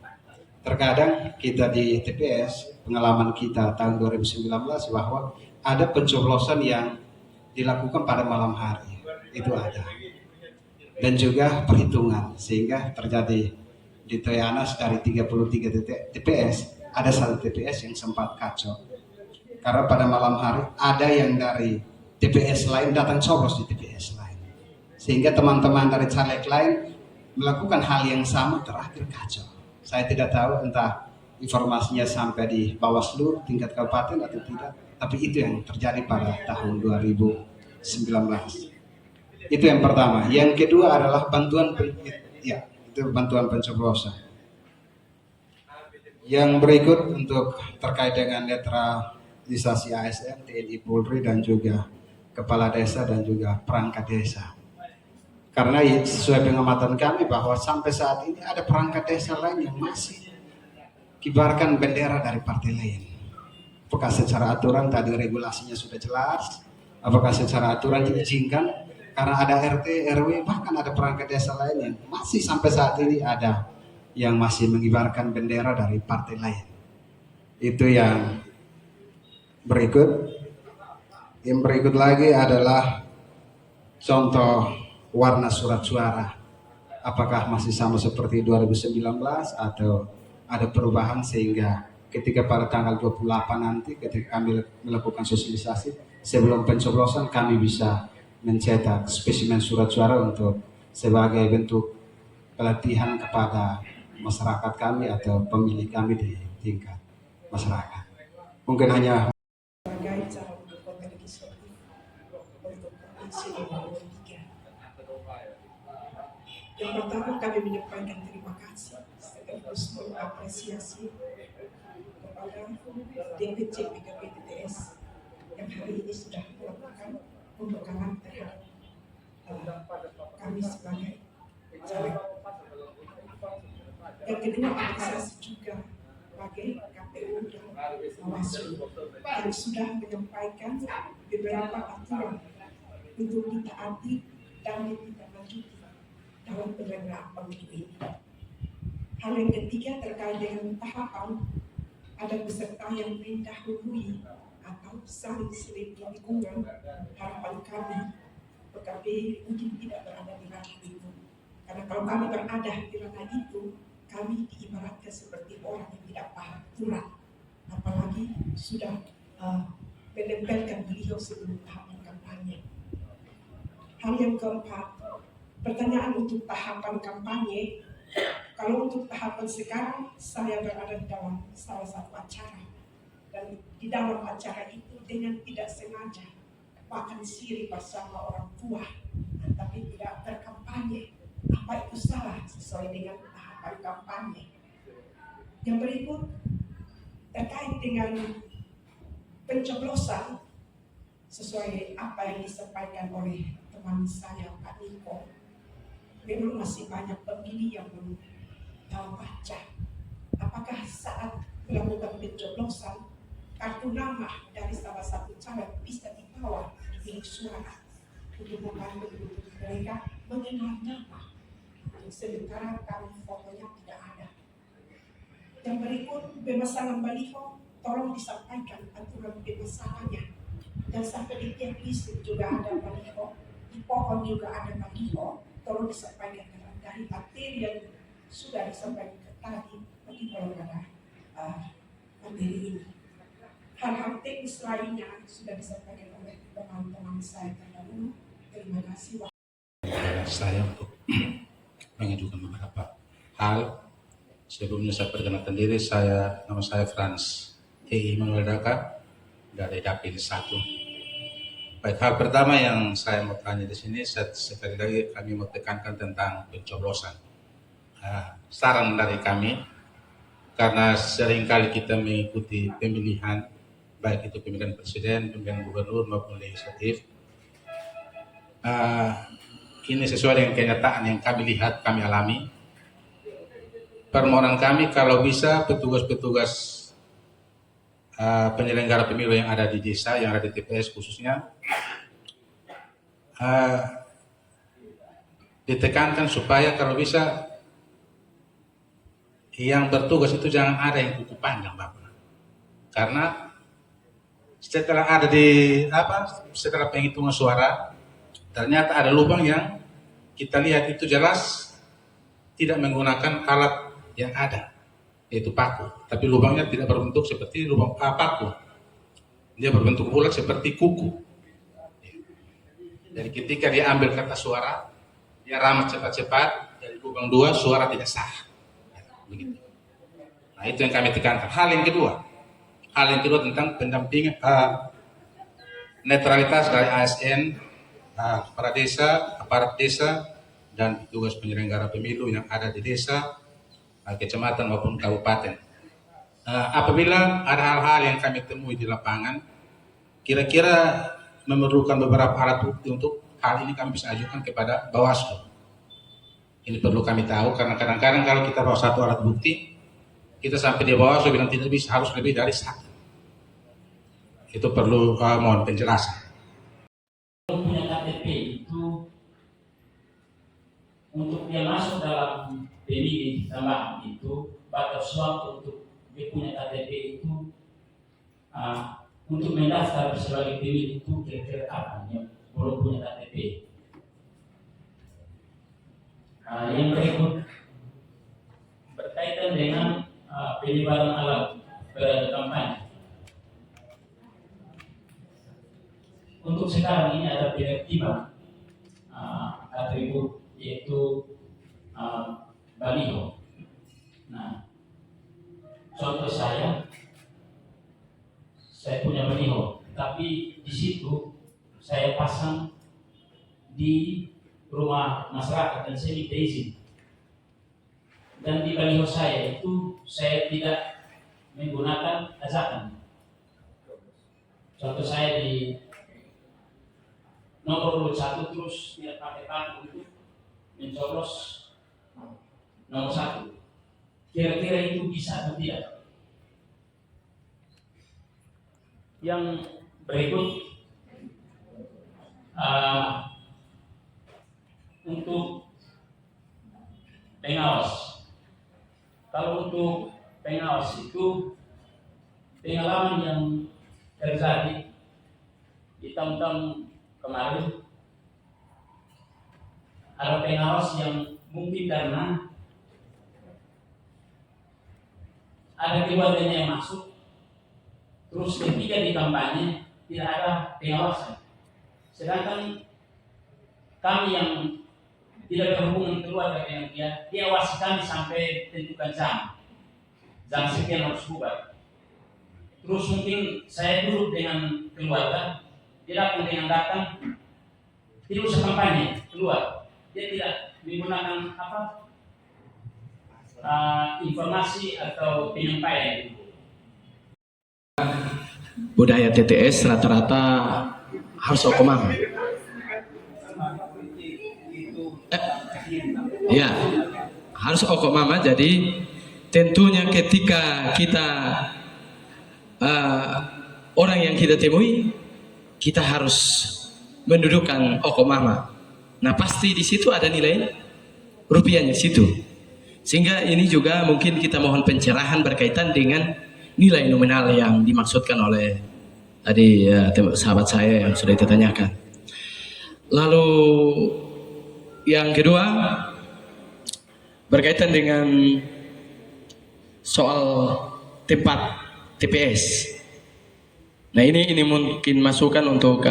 Terkadang kita di TPS, pengalaman kita tahun 2019 bahwa ada pencoblosan yang dilakukan pada malam hari, itu ada. Dan juga perhitungan, sehingga terjadi di Trianas dari 33 TPS, ada 1 TPS yang sempat kacau. Karena pada malam hari ada yang dari TPS lain datang coblos di TPS lain. Sehingga teman-teman dari caleg lain melakukan hal yang sama, terakhir kacau. Saya tidak tahu entah informasinya sampai di Bawaslu tingkat kabupaten atau tidak, tapi itu yang terjadi pada tahun 2019. Itu yang pertama. Yang kedua adalah bantuan pencoblosan. Yang berikut untuk terkait dengan netralisasi ASN, TNI, Polri, dan juga kepala desa dan juga perangkat desa. Karena sesuai pengamatan kami bahwa sampai saat ini ada perangkat desa lain yang masih kibarkan bendera dari partai lain. Apakah secara aturan tadi regulasinya sudah jelas? Apakah secara aturan diizinkan? Karena ada RT, RW, bahkan ada perangkat desa lain yang masih sampai saat ini ada yang masih mengibarkan bendera dari partai lain. Itu yang berikut. Yang berikut lagi adalah contoh warna surat suara. Apakah masih sama seperti 2019 atau ada perubahan sehingga ketika pada tanggal 28 nanti ketika kami melakukan sosialisasi sebelum pencoblosan kami bisa mencetak spesimen surat suara untuk sebagai bentuk pelatihan kepada masyarakat kami atau pemilih kami di tingkat masyarakat. Mungkin hanya sebagai calon anggota legislatif untuk Provinsi nomor 3. Yang pertama kami menyampaikan terima kasih sekaligus mengapresiasi kepada DPC PKB TTS yang hari ini sudah melakukan pembekalan terhadap kami sebagai caleg. Yang kedua, apresiasi juga bagi KPU dan Bawaslu yang sudah menyampaikan beberapa aturan untuk ditaati dan ditindaklanjuti dalam penyelenggaraan pemilu ini. Hal yang ketiga terkait dengan tahapan, ada peserta yang mendahului atau saling selipin lingkungan. Harapan kami PKB mungkin tidak berada di ranah itu, karena kalau kami berada di ranah itu, kami diibaratkan seperti orang yang tidak paham aturan, apalagi sudah menempelkan beliau sebelum tahapan kampanye. Hal yang keempat, pertanyaan untuk tahapan kampanye. Kalau untuk tahapan sekarang, saya berada di dalam salah satu acara, dan di dalam acara itu dengan tidak sengaja makan siri bersama orang tua, tapi tidak berkampanye. Apa itu salah sesuai dengan tahapan kampanye? Yang berikut terkait dengan pencoblosan, sesuai apa yang disampaikan oleh teman saya Pak Niko, memang masih banyak pemilih yang belum tahu baca. Apakah saat melakukan pencoblosan kartu nama dari salah satu caleg bisa dibawa di bilik suara untuk membantu mereka mengenal nama, sementara kami fotonya tidak ada. Yang berikut, pemasangan baliho, tolong disampaikan aturan pemasangannya. Dan sampai di tiap listrik juga ada baliho, di pohon juga ada baliho, tolong disampaikan dari materi yang sudah disampaikan tadi, tapi kalau ada materi ini. Hal-hal teknis lainnya sudah disampaikan oleh teman-teman saya terdahulu. Terima kasih. Saya untuk mengajukan beberapa hal. Sebelumnya saya perkenalkan diri, nama saya Frans E. Manuel Daka dari Dapil 1. Baik, hal pertama yang saya mau tanya di sini, sekali lagi kami mau tekankan tentang pencoblosan. Saran dari kami, karena seringkali kita mengikuti pemilihan, baik itu pemilihan presiden, pemilihan gubernur maupun legislatif, ini sesuai dengan kenyataan yang kami lihat, kami alami. Permohonan kami kalau bisa petugas-petugas penyelenggara pemilu yang ada di desa, yang ada di TPS khususnya, ditekankan supaya kalau bisa yang bertugas itu jangan ada yang cukup panjang, Bapak. Karena setelah ada setelah penghitungan suara, ternyata ada lubang yang kita lihat itu jelas tidak menggunakan alat yang ada, yaitu paku. Tapi lubangnya tidak berbentuk seperti lubang paku. Dia berbentuk bulat seperti kuku. Jadi ketika dia ambil kertas suara, dia ramat cepat-cepat dari lubang 2, suara tidak sah. Begitu. Nah, itu yang kami tekankan. Hal yang kedua tentang pendampingan netralitas dari ASN, kepala desa, aparat desa, dan petugas penyelenggara pemilu yang ada di desa, kecamatan maupun kabupaten. Apabila ada hal-hal yang kami temui di lapangan, kira-kira memerlukan beberapa alat bukti untuk hal ini, kami bisa ajukan kepada Bawaslu. Ini perlu kami tahu, karena kadang-kadang kalau kita bawa satu alat bukti, kita sampai di Bawaslu bilang tidak bisa, harus lebih dari satu. Itu perlu mohon penjelasan. Punya KTP itu untuk dia masuk dalam pemilih tambahan itu, batas waktu untuk dia punya KTP itu untuk mendaftar sebagai pemilih itu kira-kira kapan ya belum punya KTP. Yang berikut berkaitan dengan penyebaran alat kampanye. Untuk sekarang ini ada penertiban atribut yaitu baliho. Nah, contoh saya punya baliho, tapi di situ saya pasang di rumah masyarakat dan saya minta izin. Dan di baliho saya itu saya tidak menggunakan ajakan. Contoh saya di nomor 1 terus tidak pakai tangan untuk mencoblos nomor 1. Kira-kira itu bisa atau tidak? Yang berikut untuk pengawas. Kalau untuk pengawas itu pengalaman yang terjadi di tahun-tahun kemarin, ada pengawas yang mungkin karena ada keluarganya yang masuk, terus ketika di kampanye tidak ada pengawasan. Sedangkan kami yang tidak berhubungan keluarga dengan dia, diawasi kami sampai tentukan jam sekian harus bubar. Terus mungkin saya duduk dengan keluarga, dia datang dengan datang, tidak usah kampanye, keluar. Dia tidak menggunakan informasi atau penyampaian. Budaya TTS rata-rata harus okomam. Ya, harus okomam. Jadi tentunya ketika kita orang yang kita temui, kita harus mendudukkan okomama. Nah, pasti di situ ada nilai rupiahnya di situ. Sehingga ini juga mungkin kita mohon pencerahan berkaitan dengan nilai nominal yang dimaksudkan oleh tadi sahabat saya yang sudah ditanyakan. Lalu yang kedua berkaitan dengan soal tempat TPS. Nah, ini mungkin masukan untuk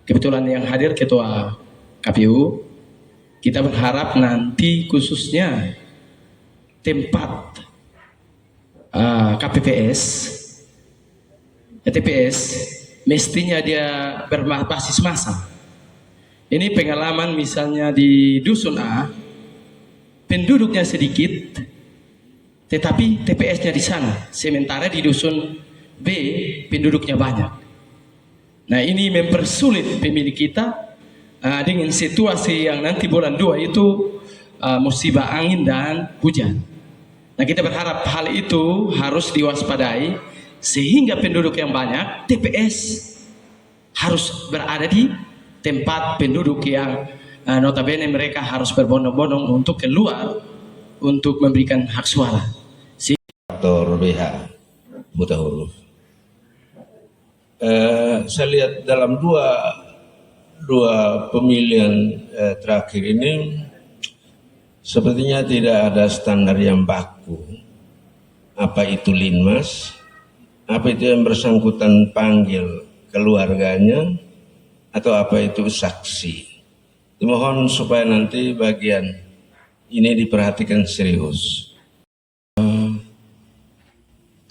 kebetulan yang hadir Ketua KPU. Kita berharap nanti khususnya tempat TPS mestinya dia berbasis massa. Ini pengalaman misalnya di Dusun A, penduduknya sedikit, tetapi TPS-nya di sana. Sementara di Dusun B, penduduknya banyak. Nah, ini mempersulit pemilik kita dengan situasi yang nanti bulan 2 itu musibah angin dan hujan. Nah, kita berharap hal itu harus diwaspadai sehingga penduduk yang banyak TPS harus berada di tempat penduduk yang notabene mereka harus berbondong-bondong untuk keluar untuk memberikan hak suara. Dr. BH buta huruf. Saya lihat dalam dua pemilihan terakhir ini sepertinya tidak ada standar yang baku. Apa itu linmas? Apa itu yang bersangkutan panggil keluarganya? Atau apa itu saksi? Mohon supaya nanti bagian ini diperhatikan serius.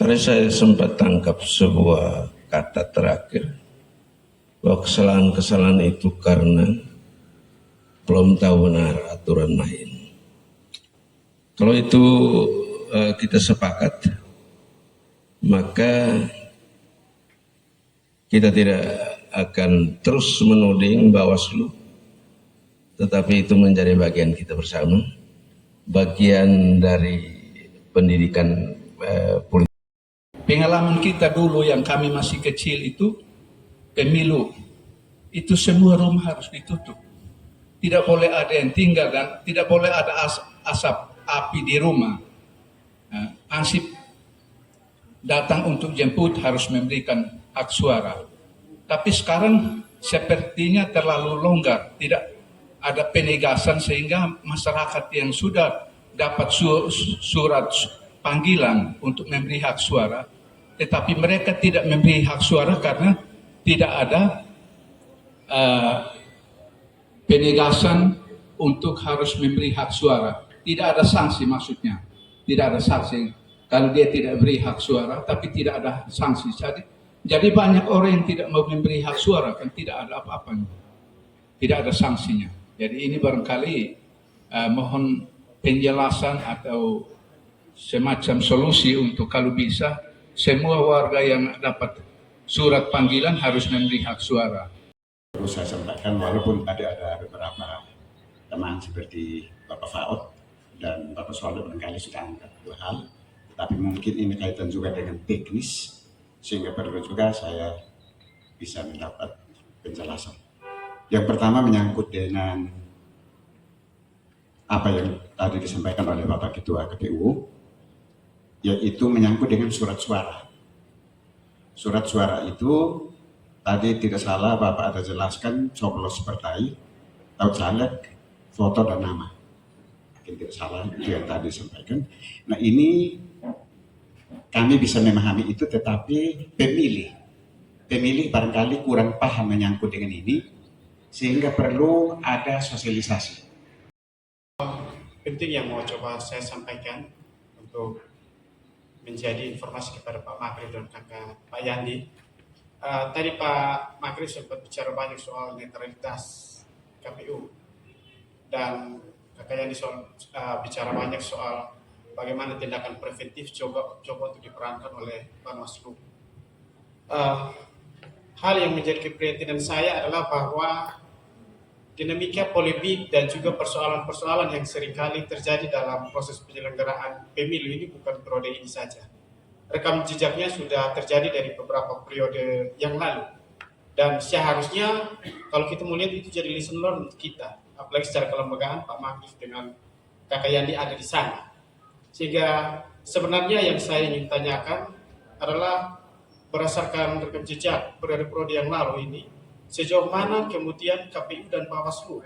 Tadi saya sempat tangkap sebuah kata terakhir, bahwa kesalahan-kesalahan itu karena belum tahu benar aturan main. Kalau itu kita sepakat, maka kita tidak akan terus menuding Bawaslu, tetapi itu menjadi bagian kita bersama, bagian dari pendidikan politik. Pengalaman kita dulu yang kami masih kecil itu, pemilu, itu semua rumah harus ditutup. Tidak boleh ada yang tinggal dan tidak boleh ada asap api di rumah. Ansip datang untuk jemput harus memberikan hak suara. Tapi sekarang sepertinya terlalu longgar, tidak ada penegasan sehingga masyarakat yang sudah dapat surat panggilan untuk memberi hak suara, tetapi mereka tidak memberi hak suara karena tidak ada penegasan untuk harus memberi hak suara. Tidak ada sanksi maksudnya. Tidak ada sanksi. Kalau dia tidak beri hak suara, tapi tidak ada sanksi. Jadi banyak orang yang tidak mau memberi hak suara, kan tidak ada apa-apanya. Tidak ada sanksinya. Jadi ini barangkali mohon penjelasan atau semacam solusi untuk kalau bisa semua warga yang dapat surat panggilan harus memberi hak suara. Perlu saya sampaikan, walaupun tadi ada beberapa teman seperti Bapak Faud dan Bapak Soldo barangkali sudah angkat dua hal, tapi mungkin ini kaitan juga dengan teknis, sehingga perlu juga saya bisa mendapat penjelasan. Yang pertama menyangkut dengan apa yang tadi disampaikan oleh Bapak Ketua KPU, yaitu menyangkut dengan surat suara. Surat suara itu tadi tidak salah Bapak ada jelaskan coblos partai, tahu caleg, foto dan nama. Mungkin tidak salah itu yang tadi disampaikan. Nah ini kami bisa memahami itu, tetapi pemilih barangkali kurang paham menyangkut dengan ini, sehingga perlu ada sosialisasi. Penting yang mau coba saya sampaikan untuk menjadi informasi kepada Pak Makri dan kakak Pak Yandi. Tadi Pak Makri sempat bicara banyak soal netralitas KPU dan kakak Yandi bicara banyak soal bagaimana tindakan preventif coba untuk diperankan oleh Bawaslu. Hal yang menjadi keprihatinan saya adalah bahwa dinamika polemik dan juga persoalan-persoalan yang seringkali terjadi dalam proses penyelenggaraan pemilu ini bukan periode ini saja. Rekam jejaknya sudah terjadi dari beberapa periode yang lalu. Dan seharusnya kalau kita melihat itu jadi lesson learned untuk kita. Apalagi secara kelembagaan Pak Makif dengan Kakak Yandi ada di sana. Sehingga sebenarnya yang saya ingin tanyakan adalah berdasarkan rekam jejak periode-periode yang lalu ini, sejauh mana kemudian KPU dan Bawaslu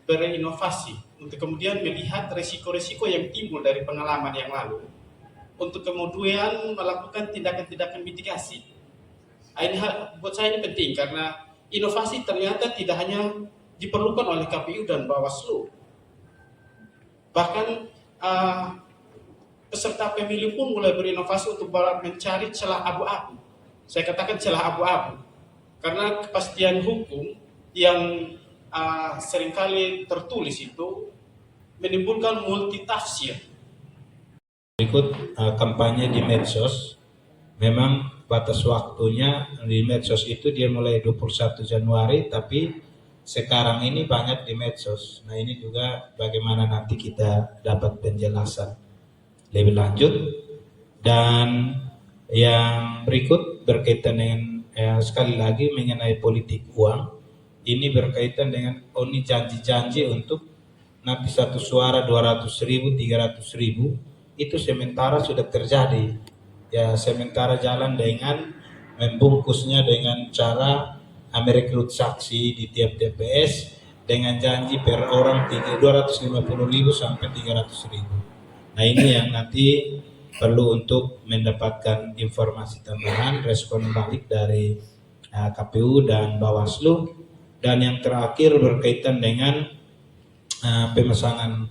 berinovasi untuk kemudian melihat risiko-risiko yang timbul dari pengalaman yang lalu untuk kemudian melakukan tindakan-tindakan mitigasi. Ini buat saya ini penting karena inovasi ternyata tidak hanya diperlukan oleh KPU dan Bawaslu. Bahkan peserta pemilu pun mulai berinovasi untuk mencari celah abu-abu. Saya katakan celah abu-abu. Karena kepastian hukum yang seringkali tertulis itu menimbulkan multitafsir. Berikut kampanye di medsos, memang batas waktunya di medsos itu dia mulai 21 Januari, tapi sekarang ini banyak di medsos. Nah ini juga bagaimana nanti kita dapat penjelasan lebih lanjut. Dan yang berikut berkaitan dengan sekali lagi mengenai politik uang, ini berkaitan dengan ini janji-janji untuk nanti satu suara 200.000, 300.000 itu sementara sudah terjadi. Ya sementara jalan dengan membungkusnya dengan cara merekrut saksi di tiap TPS dengan janji per orang 250.000 sampai 300.000. Nah ini yang nanti perlu untuk mendapatkan informasi tambahan, respon balik dari KPU dan Bawaslu. Dan yang terakhir berkaitan dengan pemesanan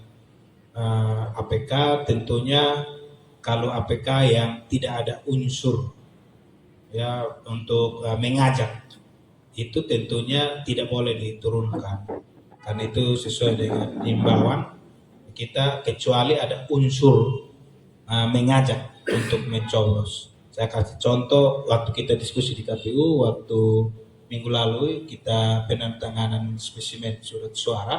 APK, tentunya kalau APK yang tidak ada unsur ya untuk mengajak itu tentunya tidak boleh diturunkan, karena itu sesuai dengan himbauan kita, kecuali ada unsur mengajak untuk mencoblos. Saya kasih contoh waktu kita diskusi di KPU waktu minggu lalu, kita penandatanganan spesimen surat suara.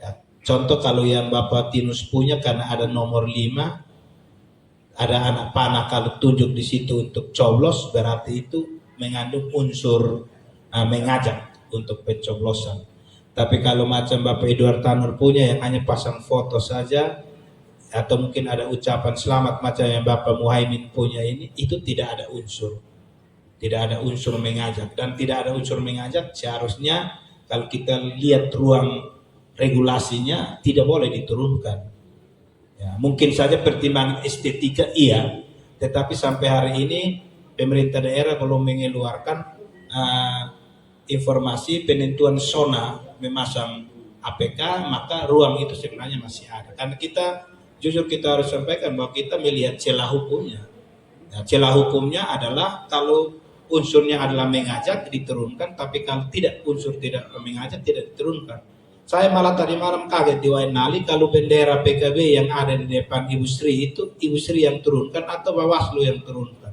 Ya, contoh kalau yang Bapak Tinus punya karena ada nomor 5, ada anak panah kalau tunjuk di situ untuk coblos, berarti itu mengandung unsur mengajak untuk pencoblosan. Tapi kalau macam Bapak Edward Tanur punya yang hanya pasang foto saja, atau mungkin ada ucapan selamat macam yang Bapak Muhaimin punya ini, itu tidak ada unsur. Tidak ada unsur mengajak. Dan tidak ada unsur mengajak seharusnya kalau kita lihat ruang regulasinya tidak boleh diturunkan. Ya, mungkin saja pertimbangan estetika iya, tetapi sampai hari ini pemerintah daerah belum mengeluarkan informasi penentuan zona memasang APK, maka ruang itu sebenarnya masih ada. Karena kita jujur kita harus sampaikan bahwa kita melihat celah hukumnya. Nah, celah hukumnya adalah kalau unsurnya adalah mengajak diturunkan, tapi kalau tidak unsur tidak mengajak tidak diturunkan. Saya malah tadi malam kaget di Wainali kalau bendera PKB yang ada di depan Ibu Sri itu Ibu Sri yang turunkan atau Bawaslu yang turunkan.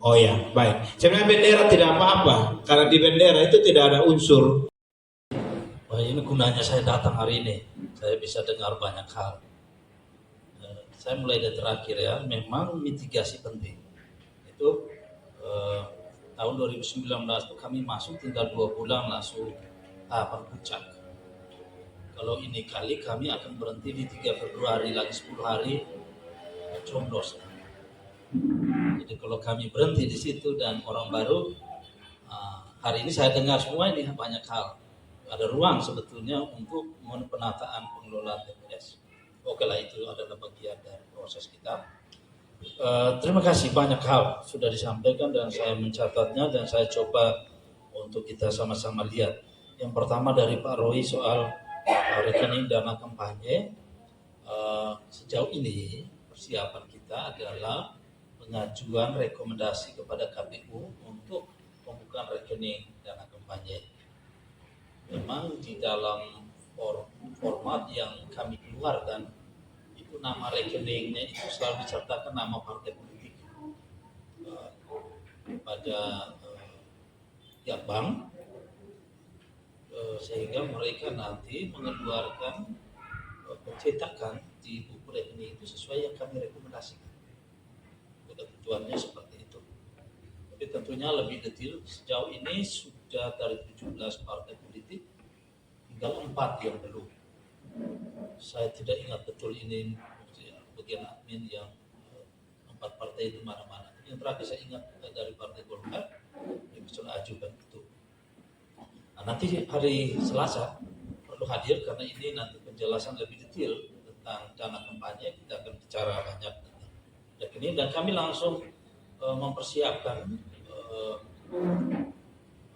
Oh ya, baik. Sebenarnya bendera tidak apa-apa karena di bendera itu tidak ada unsur. Wah, ini gunanya saya datang hari ini. Saya bisa dengar banyak hal. Saya mulai dari terakhir ya. Memang mitigasi penting. Itu tahun 2019 itu kami masuk tinggal 2 bulan langsung tahapan puncak. Kalau ini kali kami akan berhenti di 3 Februari lagi 10 hari coblos. Jadi kalau kami berhenti di situ dan orang baru, hari ini saya dengar semua ini banyak hal. Ada ruang sebetulnya untuk penataan pengelolaan TPS. Oke lah, itu adalah bagian dari proses kita. Terima kasih, banyak hal sudah disampaikan dan saya mencatatnya dan saya coba untuk kita sama-sama lihat. Yang pertama dari Pak Roy soal rekening dana kampanye. Sejauh ini persiapan kita adalah pengajuan rekomendasi kepada KPU untuk pembukaan rekening dana kampanye. Memang di dalam format yang kami keluarkan itu nama rekeningnya itu selalu disertakan nama partai politik pada tiap bank, sehingga mereka nanti mengeluarkan pencetakan di buku rekening itu sesuai yang kami rekomendasikan. Ketentuannya seperti itu. Tapi tentunya lebih detail sejauh ini sudah dari 17 partai politik tinggal 4 yang belum. Saya tidak ingat betul ini bagian admin yang 4 partai itu mana-mana. Yang terakhir saya ingat dari Partai Golkar yang sudah ajukan itu. Nah, nanti hari Selasa perlu hadir karena ini nanti penjelasan lebih detail tentang dana kampanye. Kita akan bicara banyak ini dan kami langsung mempersiapkan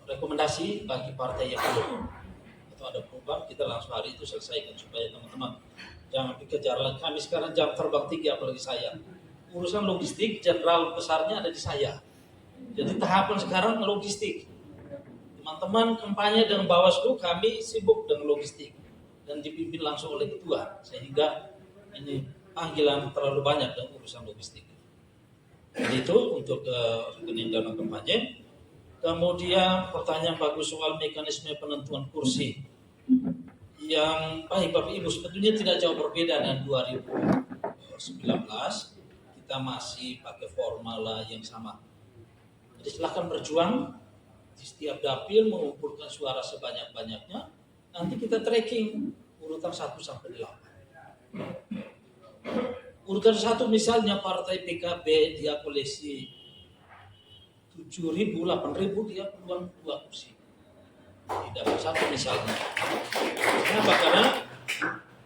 rekomendasi bagi partai yang belum atau ada perubahan, kita langsung hari itu selesaikan supaya teman-teman jangan dikejar lagi. Kami sekarang jam terbang tinggi, apalagi saya urusan logistik jenderal besarnya ada di saya, jadi tahapan sekarang logistik. Teman-teman kampanye dan Bawaslu kami sibuk dengan logistik dan dipimpin langsung oleh ketua, sehingga ini panggilan terlalu banyak dan urusan logistik. Jadi itu untuk rekening dana kampanye. Kemudian pertanyaan bagus soal mekanisme penentuan kursi. Yang baik Bapak Ibu sebetulnya tidak jauh berbeda dengan 2019. Kita masih pakai formula yang sama. Jadi silakan berjuang di setiap dapil mengumpulkan suara sebanyak-banyaknya. Nanti kita tracking urutan 1 sampai 8. Urutan 1 misalnya partai PKB dia koleksi 7.000, 8.000 dia peluang 2 kursi. Tidak 1 misalnya. Kenapa? Karena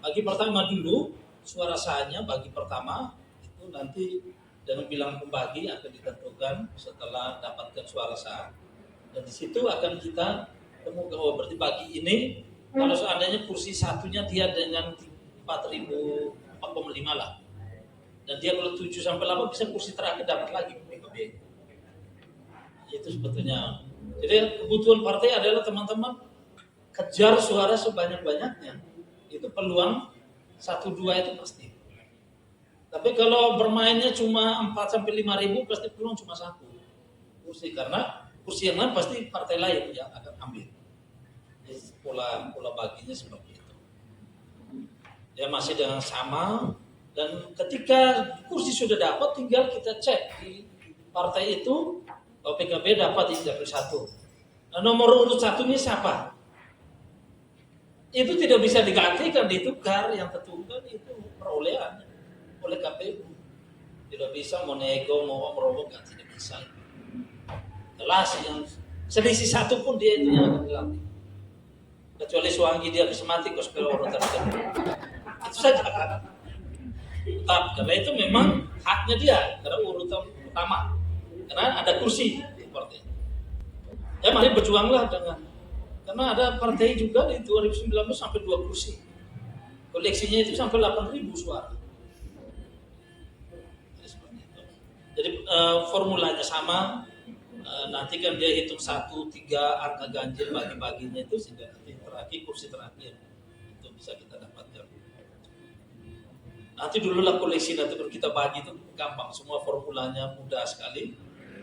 bagi pertama dulu suara sahnya bagi pertama itu nanti dengan bilangan pembagi akan ditentukan setelah dapatkan suara sah. Dan di situ akan kita temukan berarti bagi ini kalau seandainya kursi satunya dia dengan 4.000, 4,5 lah. Dan dia kalau 7 sampai 8 bisa kursi terakhir dapat lagi PKB. Itu sebetulnya. Jadi kebutuhan partai adalah teman-teman kejar suara sebanyak-banyaknya. Itu peluang 1-2 itu pasti. Tapi kalau bermainnya cuma 4 sampai 5.000 pasti peluang cuma 1 kursi, karena kursi yang lain pasti partai lain yang akan ambil. Jadi pola baginya seperti itu. Dia masih dengan sama. Dan ketika kursi sudah dapat, tinggal kita cek di partai itu, PKB dapat di dapil 1. Nah, nomor urut 1-nya siapa? Itu tidak bisa digantikan, ditukar, yang tertukar itu perolehan oleh KPU. Tidak bisa mau nego, mau merobok, tidak bisa. Jelas yang selisih 1 pun dia itu yang akan dilantik. Kecuali Suwangi dia bisa mati kalau orang tertentu. Itu saja kan. Tetap, karena itu memang haknya dia, karena urutan utama, karena ada kursi di partai. Ya mari berjuanglah dengan Karena ada partai juga di 2019 sampai 2 kursi. Koleksinya itu sampai 8.000 suara. Jadi formulanya sama. Nanti kan dia hitung 1, 3 angka ganjil bagi-baginya itu sehingga nanti terakhir kursi terakhir itu bisa kita dapatkan. Nanti dululah koleksi, nanti kalau kita bagi itu gampang, semua formulanya mudah sekali.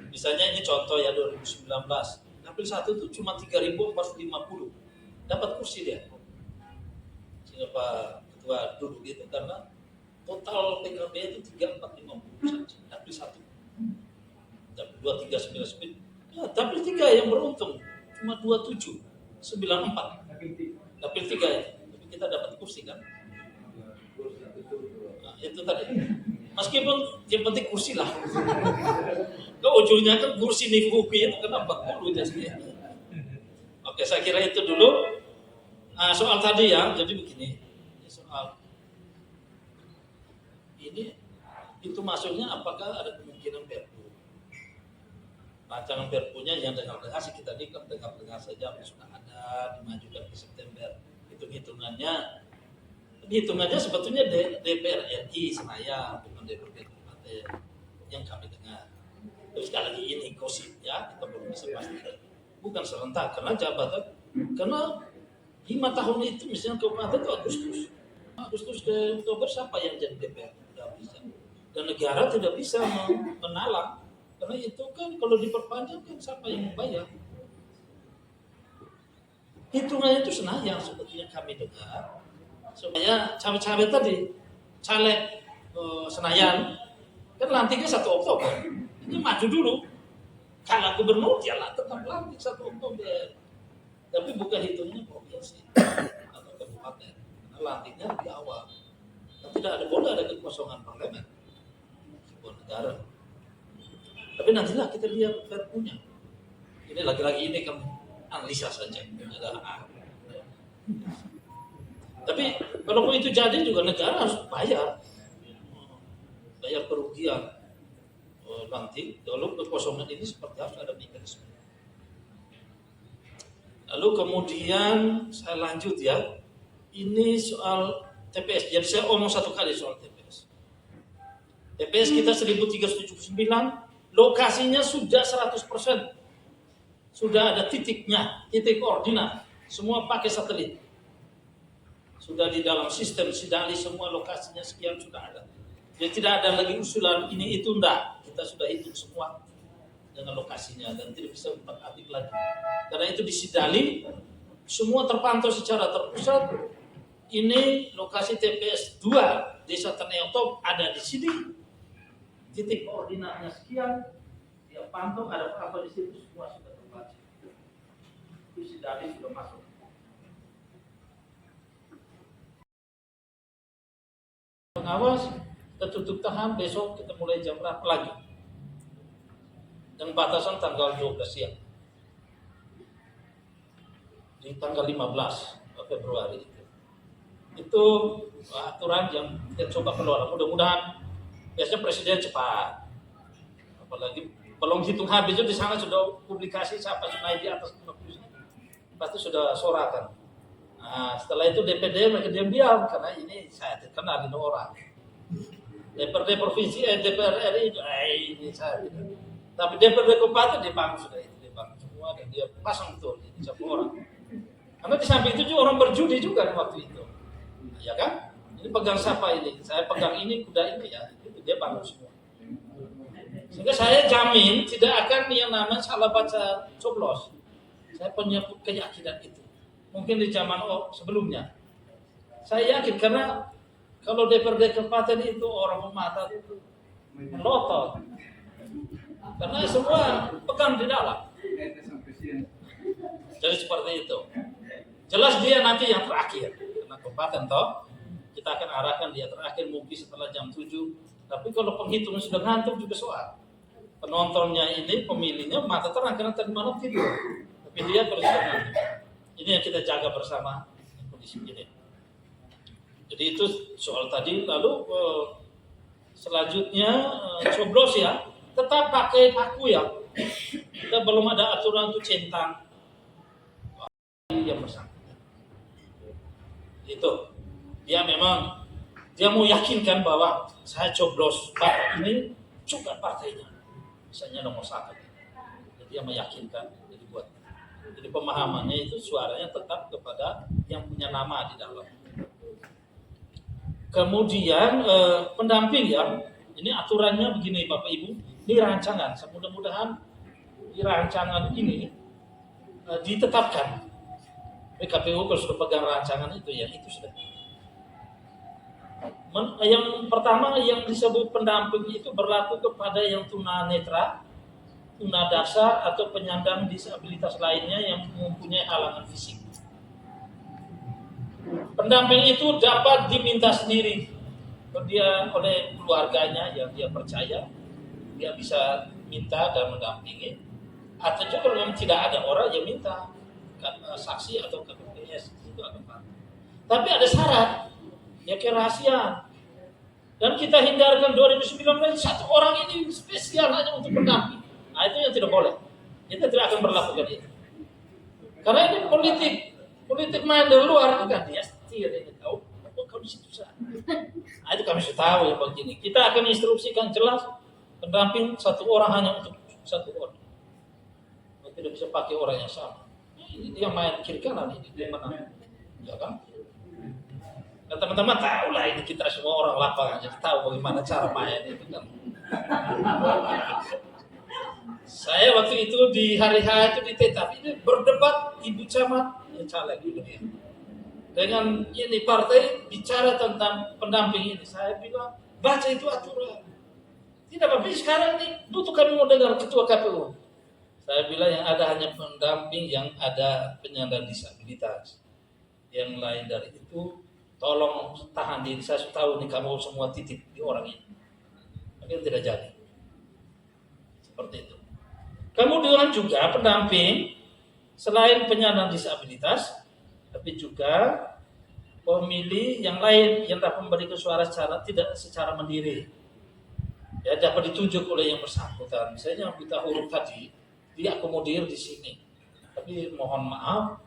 Misalnya ini contoh ya 2019, dapil 1 itu cuma 3.450 dapat kursi dia. Sehingga Pak Ketua duduk itu karena total PKB itu 3.450 saja, dapil 1. Dapil 2, 3, 9, 9. Ya, dapil 3 yang beruntung cuma 27, 94. Dapil 3 ya, tapi kita dapat kursi kan. Nah, itu tadi. Meskipun yang penting kursi lah. Ke ujungnya kan kursi nih kupi itu kan 40 jadi. Oke, saya kira itu dulu. Soal tadi ya, jadi begini. Soal ini itu maksudnya apakah ada kemungkinan Perpu? Rancangan Perpunya yang dengar-dengar sih kita dengar saja sudah ada dimajukan ke September. Hitungannya sebetulnya DPR RI Senayan bukan DPR Kabupaten yang kami dengar. Terus sekali lagi ini gosip ya, kita belum bisa pastikan. Bukan serentak karena jabatan, karena 5 tahun itu misalnya kabupaten itu Agustus ke Oktober siapa yang jadi DPR? Tidak bisa. Dan negara tidak bisa menalang. Karena itu kan kalau diperpanjang kan siapa yang membayar? Hitungannya itu Senayan seperti yang kami dengar. Supaya cawe-cawe tadi, caleg Senayan, kan lantiknya 1 Oktober. Ini maju dulu. Kalau gubernur dia lah tetap lantik 1 Oktober. Tapi bukan hitungnya provinsi atau kabupaten. Karena lantiknya di awal. Dan tidak boleh ada kekosongan parlemen. Sebuah negara. Tapi nantilah kita lihat Perpunya. Ini lagi-lagi ini kan analisa saja. Tapi kalaupun itu jadi juga negara harus bayar kerugian nanti. Lalu kekosongan ini seperti harus ada mekanisme. Lalu kemudian saya lanjut ya. Ini soal TPS. Jadi saya omong 1 kali soal TPS. TPS kita 1379. Lokasinya sudah 100%. Sudah ada titiknya, titik koordinat. Semua pakai satelit. Sudah di dalam sistem Sidali semua lokasinya sekian sudah ada. Jadi tidak ada lagi usulan ini itu enggak. Kita sudah hitung semua dengan lokasinya dan tidak bisa utak-atik lagi. Karena itu di Sidali semua terpantau secara terpusat. Ini lokasi TPS 2 Desa Taneotop ada di sini. Titik koordinatnya sekian, dia pantau ada apa di situ semua sudah terbaca. Itu Sidali sudah masuk. Pengawas kita tutup tahan besok kita mulai jam berapa lagi? Dan batasan tanggal 12 siang. Di tanggal 15 Februari itu. Itu aturan yang kita coba keluar. Mudah-mudahan biasanya presiden cepat, apalagi belum hitung habis itu di sana sudah publikasi siapa sudah naik di atas 50, pasti sudah sorakan. Nah, setelah itu DPD mereka diam-diam karena ini saya terkenal ini orang. DPRD provinsi, DPR RI itu, ini saya tidak. Tapi DPRD kabupaten dibangun sudah itu, dibangun semua dan dia pasang betul ini siapa orang. Karena di samping itu juga orang berjudi juga waktu itu, ya kan? Ini pegang siapa ini? Saya pegang ini, kuda ini ya. Itu dia bangun semua. Sehingga saya jamin tidak akan yang namanya salah baca coblos. Saya punya keyakinan itu. Mungkin di zaman sebelumnya. Saya yakin karena kalau DPRD kabupaten itu orang pemata itu melotot. Karena semua pegang di dalam. Jadi seperti itu. Jelas dia nanti yang terakhir. Karena kabupaten toh. Kita akan arahkan dia terakhir mungkin setelah jam 7. Tapi kalau penghitungan sudah ngantuk juga soal. Penontonnya ini, pemilihnya mata terang karena tadi malam tidur. Tapi dia terus ngantuk. Ini yang kita jaga bersama kondisi ini. Jadi itu soal tadi. Lalu selanjutnya coblos ya. Tetap pakai paku ya. Kita belum ada aturan untuk centang. yang bersangkutan. Itu dia memang dia mau yakinkan bahwa saya coblos partai ini juga partainya, misalnya nomor 1. Jadi dia meyakinkan, jadi pemahamannya itu suaranya tetap kepada yang punya nama di dalam. Kemudian pendamping ya, ini aturannya begini Bapak Ibu, ini rancangan. Mudah-mudahan di rancangan ini ditetapkan. PKPU kalau sudah pegang rancangan itu ya itu sudah. Yang pertama yang disebut pendamping itu berlaku kepada yang tunanetra, tunadasar atau penyandang disabilitas lainnya yang mempunyai halangan fisik. Pendamping itu dapat diminta sendiri oleh keluarganya yang dia percaya, dia bisa minta dan mendampingi, atau juga kalau memang tidak ada orang yang minta saksi atau KPPS itu akan bantu. Tapi ada syarat, ya kerahasiaan. Dan kita hindarkan 2019 satu orang ini spesial hanya untuk pendamping. Nah itu yang tidak boleh. Kita tidak akan berlakukan itu. Karena ini politik main dari luar kan dia setir ini tahu. Kalau di situ saja. Nah itu kami sudah tahu ya begini. Kita akan instruksikan jelas pendamping satu orang hanya untuk satu orang. Tidak bisa pakai orang yang sama. Ini dia main kiri kanan ini dia menang. Ya kan? Nah, teman-teman tahu lah ini kita semua orang lapangan jadi tahu bagaimana cara main itu kan. Saya waktu itu di hari H itu ditetap ini berdebat ibu camat yang caleg gitu ya. Dengan ini partai bicara tentang pendamping ini, saya bilang baca itu aturan. Tidak apa-apa sekarang ini butuh kami mau dengar ketua KPU. Saya bilang yang ada hanya pendamping yang ada penyandang disabilitas. Yang lain dari itu tolong tahan diri, saya sudah tahu nih kamu semua titip di orang ini. Tapi tidak jadi. Seperti itu. Kemudian juga pendamping selain penyandang disabilitas, tapi juga pemilih yang lain yang dapat memberikan suara tidak secara mandiri. Ya dapat ditunjuk oleh yang bersangkutan. Misalnya buta huruf tadi diakomodir di sini. Tapi mohon maaf,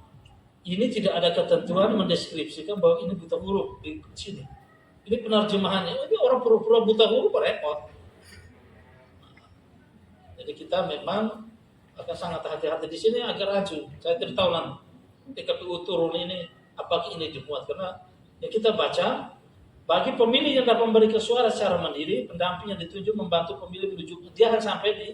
ini tidak ada ketentuan mendeskripsikan bahwa ini buta huruf di sini. Ini penerjemahannya. Ini orang pura-pura buta huruf repot. Jadi kita memang akan sangat hati-hati di sini agar rancu. Saya tidak tahu nanti PKPU turun ini apakah ini dimuat karena ya kita baca bagi pemilih yang dapat memberikan suara secara mandiri, pendamping yang ditunjuk membantu pemilih menuju dia akan sampai di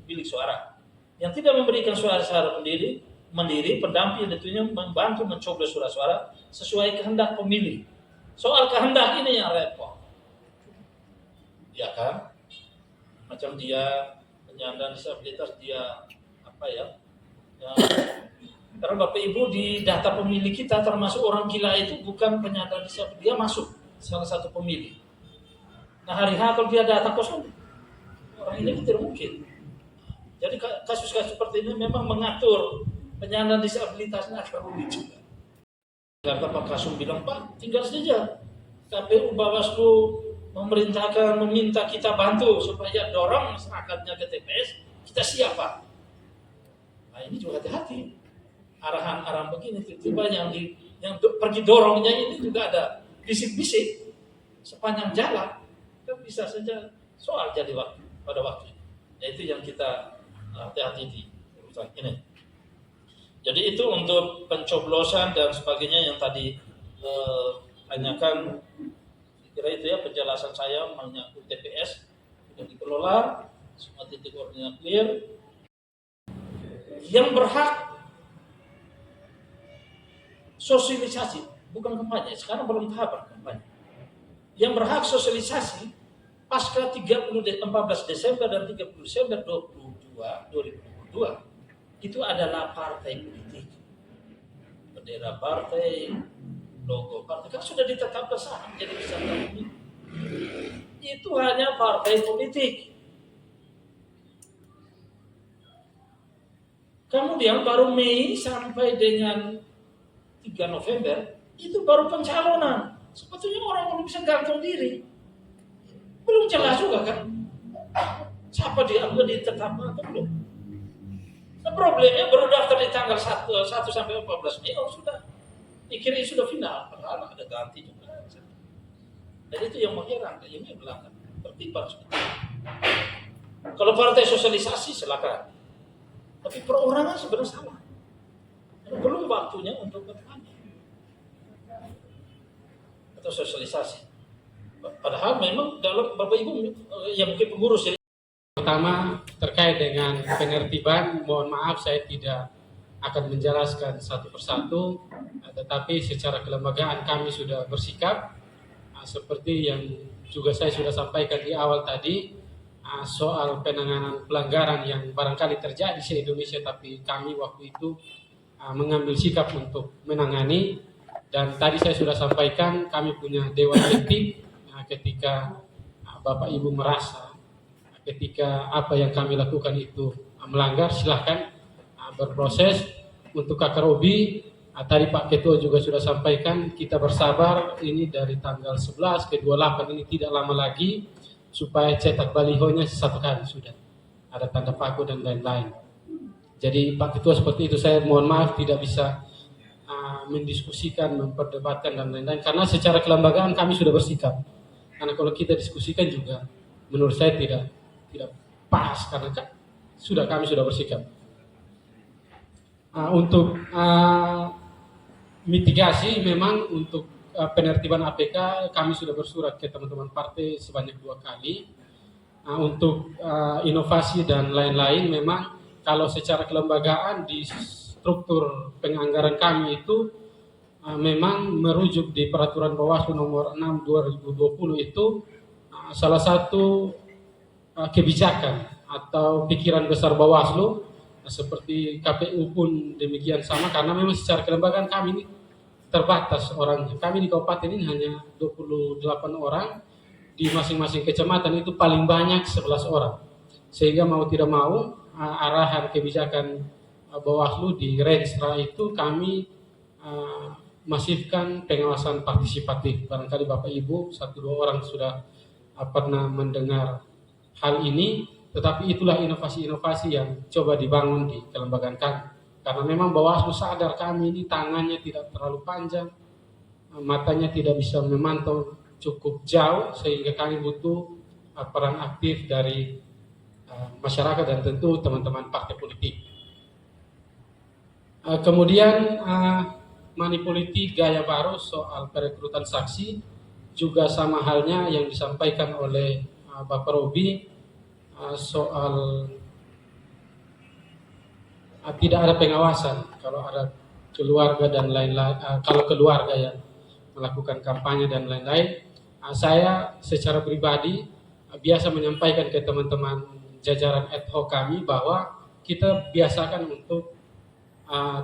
bilik suara. Yang tidak memberikan suara secara mandiri, pendamping yang ditunjuk membantu mencoblos suara-suara sesuai kehendak pemilih. Soal kehendak ini yang repot. Ya kan? Macam dia penyandang disabilitas dia apa ya? Karena Bapak Ibu di data pemilih kita termasuk orang gila itu bukan penyandang disabilitas, dia masuk salah satu pemilih. Nah hari H kalau dia data kosong, orang ini tidak mungkin. Jadi kasus-kasus seperti ini memang mengatur penyandang disabilitasnya agak rumit juga. Karena Pak Kasum bilang, Pak tinggal saja KPU Bawaslu meminta kita bantu supaya dorong masyarakatnya ke TPS, kita siap Pak. Nah ini juga hati-hati. Arahan-arahan begini tiba-tiba yang pergi dorongnya ini juga ada bisik-bisik sepanjang jalan kan bisa saja soal jadi pada waktu itu. Ya, itu yang kita hati-hati di urusan ini. Jadi itu untuk pencoblosan dan sebagainya yang tadi tanyakan. Kira itu ya penjelasan saya menyangkut TPS sudah dikelola, semua titik koordinat clear. Yang berhak sosialisasi, bukan kampanye. Sekarang belum tahapan kampanye. Yang berhak sosialisasi pasca 14 Desember dan 30 Desember 2022 itu adalah partai politik. Bendera partai, logo partai kan sudah ditetapkan sah menjadi peserta pemilu. Itu hanya partai politik. Kemudian baru Mei sampai dengan 3 November itu baru pencalonan. Sebetulnya orang belum bisa gantung diri. Belum jelas juga kan. Siapa dia ditetapkan atau belum. Nah, problemnya baru daftar di tanggal 1 sampai 14 Mei sudah dikira sudah final, padahal ada ganti juga. Dan itu yang mengherankan, ini melanggar tertiban. Kalau partai sosialisasi silakan, tapi perorangan sebenarnya salah. Belum waktunya untuk kampanye atau sosialisasi. Padahal memang dalam Bapak Ibu yang mungkin pengurus ya. Pertama terkait dengan penertiban, mohon maaf saya tidak akan menjelaskan satu persatu, tetapi secara kelembagaan kami sudah bersikap seperti yang juga saya sudah sampaikan di awal tadi, soal penanganan pelanggaran yang barangkali terjadi di Indonesia, tapi kami waktu itu mengambil sikap untuk menangani. Dan tadi saya sudah sampaikan kami punya dewan etik. Ketika Bapak Ibu merasa ketika apa yang kami lakukan itu melanggar, silahkan berproses. Untuk KKROB, tadi Pak Ketua juga sudah sampaikan, kita bersabar ini dari tanggal 11 ke 28 ini tidak lama lagi, supaya cetak balihonya satu kali sudah ada tanda paku dan lain-lain. Jadi Pak Ketua seperti itu, saya mohon maaf tidak bisa mendiskusikan, memperdebatkan dan lain-lain, karena secara kelembagaan kami sudah bersikap. Karena kalau kita diskusikan juga menurut saya tidak pas, karena kami sudah bersikap. Untuk mitigasi, memang untuk penertiban APK kami sudah bersurat ke teman-teman partai sebanyak 2 kali. Untuk inovasi dan lain-lain, memang kalau secara kelembagaan di struktur penganggaran kami itu memang merujuk di peraturan Bawaslu nomor 6 2020 itu salah satu kebijakan atau pikiran besar Bawaslu, seperti KPU pun demikian sama, karena memang secara kelembagaan kami ini terbatas orangnya. Kami di kabupaten ini hanya 28 orang, di masing-masing kecamatan itu paling banyak 11 orang. Sehingga mau tidak mau arahan kebijakan Bawaslu di Renstra itu kami masifkan pengawasan partisipatif. Barangkali Bapak Ibu 1-2 orang sudah pernah mendengar hal ini, tetapi itulah inovasi-inovasi yang coba dibangun di kelembagaan kami. Karena memang Bawaslu sadar kami ini tangannya tidak terlalu panjang, matanya tidak bisa memantau cukup jauh, sehingga kami butuh peran aktif dari masyarakat dan tentu teman-teman partai politik. Kemudian money politik gaya baru soal perekrutan saksi juga sama halnya yang disampaikan oleh Bapak Robi soal tidak ada pengawasan kalau ada keluarga dan lain-lain, kalau keluarga yang melakukan kampanye dan lain-lain. Saya secara pribadi biasa menyampaikan ke teman-teman jajaran ad hoc kami bahwa kita biasakan untuk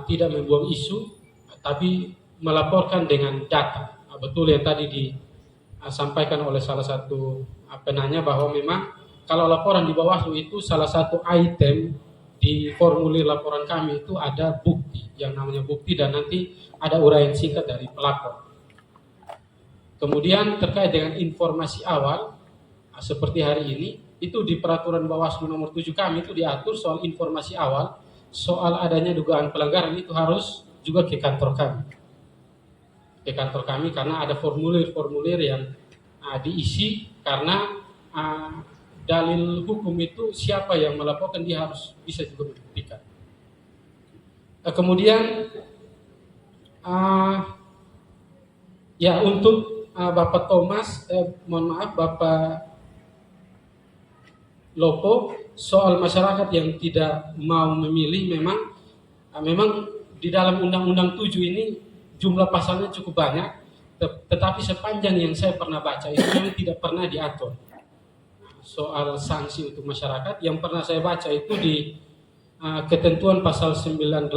tidak membuang isu, tapi melaporkan dengan data. Betul yang tadi disampaikan oleh salah satu penanya bahwa memang kalau laporan di Bawaslu itu salah satu item di formulir laporan kami itu ada bukti, yang namanya bukti, dan nanti ada uraian singkat dari pelapor. Kemudian terkait dengan informasi awal, seperti hari ini, itu di peraturan Bawaslu nomor 7 kami itu diatur soal informasi awal, soal adanya dugaan pelanggaran itu harus juga ke kantor kami. Ke kantor kami karena ada formulir-formulir yang diisi, karena dalil hukum itu siapa yang melaporkan dia harus bisa juga membuktikan. Kemudian ya untuk Bapak Thomas, mohon maaf Bapak Lopo, soal masyarakat yang tidak mau memilih, memang di dalam Undang-Undang 7 ini jumlah pasalnya cukup banyak, tetapi sepanjang yang saya pernah baca itu memang tidak pernah diatur soal sanksi untuk masyarakat. Yang pernah saya baca itu di ketentuan pasal 98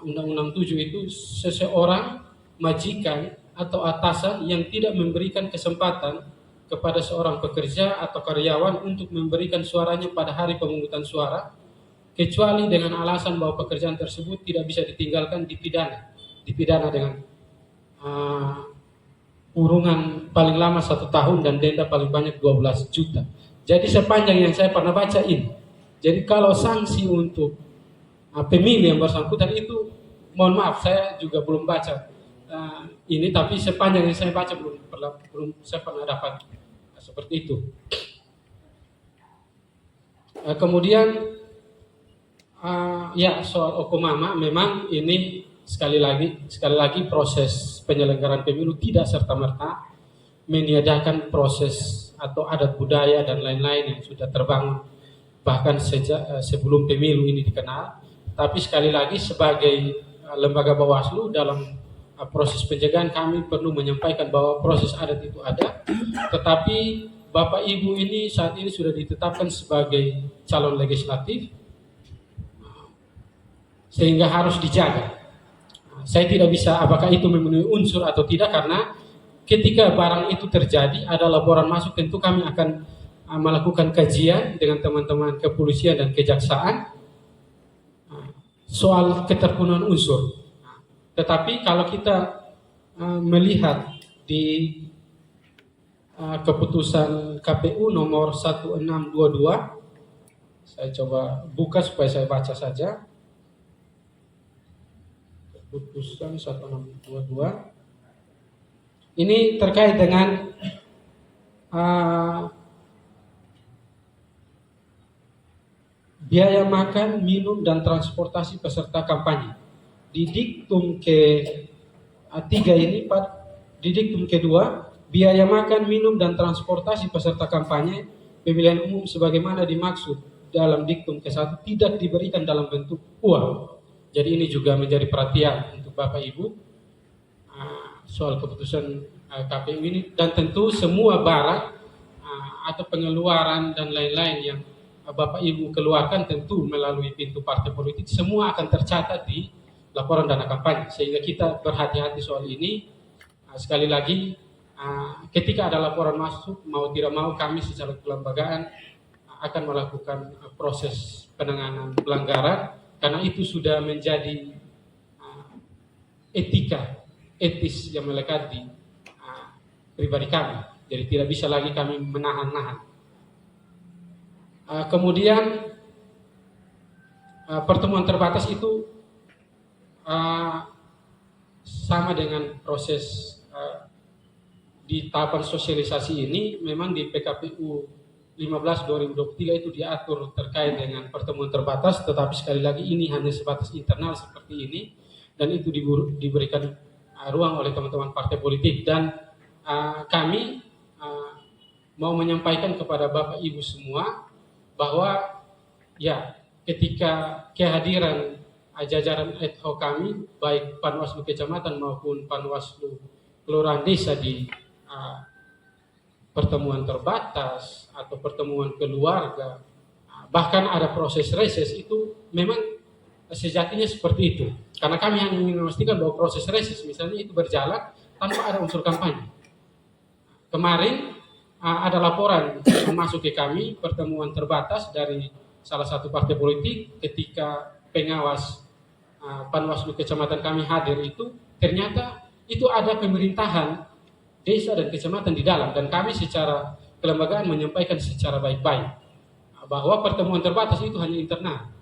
Undang-Undang 7 itu, seseorang, majikan atau atasan yang tidak memberikan kesempatan kepada seorang pekerja atau karyawan untuk memberikan suaranya pada hari pemungutan suara, kecuali dengan alasan bahwa pekerjaan tersebut tidak bisa ditinggalkan, dipidana dengan kurungan paling lama 1 tahun dan denda paling banyak 12 juta. Jadi sepanjang yang saya pernah baca ini, jadi kalau sanksi untuk pemilih yang bersangkutan itu, mohon maaf saya juga belum baca ini, tapi sepanjang yang saya baca belum saya pernah dapat seperti itu. Kemudian ya soal Okomama, memang ini sekali lagi proses penyelenggaraan pemilu tidak serta-merta meniadakan proses atau adat budaya dan lain-lain yang sudah terbangun bahkan sejak sebelum pemilu ini dikenal. Tapi sekali lagi sebagai lembaga Bawaslu dalam proses pencegahan kami perlu menyampaikan bahwa proses adat itu ada, tetapi Bapak Ibu ini saat ini sudah ditetapkan sebagai calon legislatif sehingga harus dijaga. Saya tidak bisa apakah itu memenuhi unsur atau tidak, karena ketika barang itu terjadi, ada laporan masuk, tentu kami akan melakukan kajian dengan teman-teman kepolisian dan kejaksaan soal keterpenuhan unsur. Tetapi kalau kita melihat di keputusan KPU nomor 1622, saya coba buka supaya saya baca saja. Keputusan 1622 ini terkait dengan biaya makan, minum, dan transportasi peserta kampanye. Di diktum ke-3 ini, di diktum kedua, biaya makan, minum, dan transportasi peserta kampanye pemilihan umum sebagaimana dimaksud dalam diktum ke-1 tidak diberikan dalam bentuk uang. Jadi ini juga menjadi perhatian untuk Bapak Ibu soal keputusan KPU ini, dan tentu semua barang atau pengeluaran dan lain-lain yang Bapak Ibu keluarkan tentu melalui pintu partai politik semua akan tercatat di laporan dana kampanye, sehingga kita berhati-hati soal ini. Sekali lagi, ketika ada laporan masuk, mau tidak mau kami secara kelembagaan akan melakukan proses penanganan pelanggaran, karena itu sudah menjadi etis yang melekat di pribadi kami. Jadi tidak bisa lagi kami menahan-nahan. Kemudian pertemuan terbatas itu sama dengan proses di tahapan sosialisasi ini. Memang di PKPU 15/2023 itu diatur terkait dengan pertemuan terbatas, tetapi sekali lagi ini hanya sebatas internal seperti ini, dan itu diberikan ruang oleh teman-teman partai politik. Dan kami mau menyampaikan kepada Bapak Ibu semua bahwa ya ketika kehadiran jajaran ad hoc kami, baik Panwaslu Kecamatan maupun Panwaslu Kelurahan Desa di pertemuan terbatas atau pertemuan keluarga, bahkan ada proses reses, itu memang sejatinya seperti itu. Karena kami hanya ingin memastikan bahwa proses reses misalnya itu berjalan tanpa ada unsur kampanye. Kemarin ada laporan masuk ke kami, pertemuan terbatas dari salah satu partai politik, ketika pengawas Panwaslu Kecamatan kami hadir itu, ternyata itu ada pemerintahan desa dan kecamatan di dalam, dan kami secara kelembagaan menyampaikan secara baik-baik bahwa pertemuan terbatas itu hanya internal.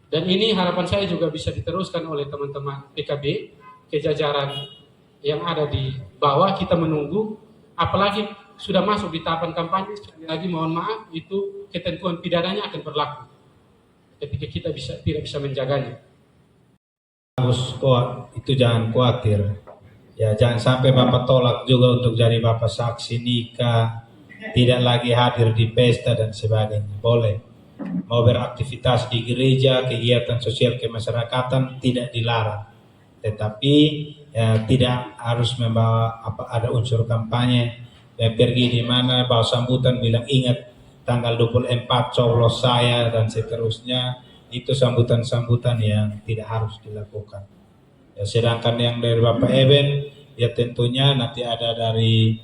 Dan ini harapan saya juga bisa diteruskan oleh teman-teman PKB, kejajaran yang ada di bawah. Kita menunggu, apalagi sudah masuk di tahapan kampanye, sekali lagi mohon maaf, itu ketentuan pidananya akan berlaku ketika kita tidak bisa menjaganya. Harus itu jangan khawatir. Ya, jangan sampai Bapak tolak juga untuk jadi Bapak saksi nikah, tidak lagi hadir di pesta dan sebagainya. Boleh. Mau beraktivitas di gereja, kegiatan sosial kemasyarakatan tidak dilarang. Tetapi ya, tidak harus membawa ada unsur kampanye. Ya, pergi di mana bawa sambutan bilang ingat tanggal 24 coblos saya dan seterusnya. Itu sambutan-sambutan yang tidak harus dilakukan. Ya, sedangkan yang dari Bapak Eben, ya tentunya nanti ada dari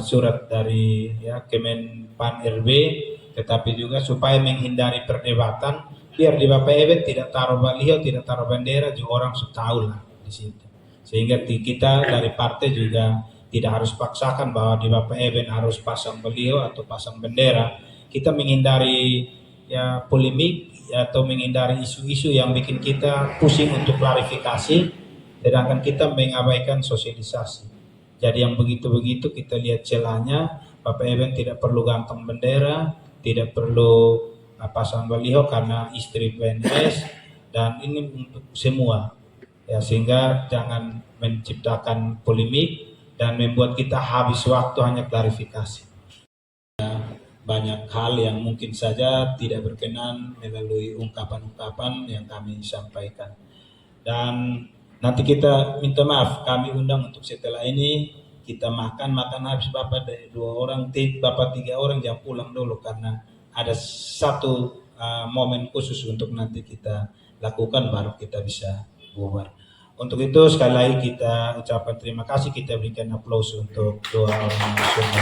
surat dari ya Kemenpan RB, tetapi juga supaya menghindari perdebatan, biar di Bapak Eben tidak taruh baliho, tidak taruh bendera, juga orang sudah tahu lah di situ. Sehingga kita dari partai juga tidak harus paksakan bahwa di Bapak Eben harus pasang baliho atau pasang bendera. Kita menghindari ya polemik atau menghindari isu-isu yang bikin kita pusing untuk klarifikasi, sedangkan kita mengabaikan sosialisasi. Jadi yang begitu-begitu kita lihat celahnya. Bapak Eben tidak perlu gantung bendera, tidak perlu pasang baliho karena istri PNS, dan ini untuk semua. Ya, sehingga jangan menciptakan polemik dan membuat kita habis waktu hanya klarifikasi. Banyak hal yang mungkin saja tidak berkenan melalui ungkapan-ungkapan yang kami sampaikan. Dan nanti kita minta maaf, kami undang untuk setelah ini kita makan habis Bapak 2 orang, Bapak 3 orang jangan pulang dulu karena ada satu momen khusus untuk nanti kita lakukan baru kita bisa bubar. Untuk itu sekali lagi kita ucapkan terima kasih, kita berikan aplaus untuk 2 orang semua.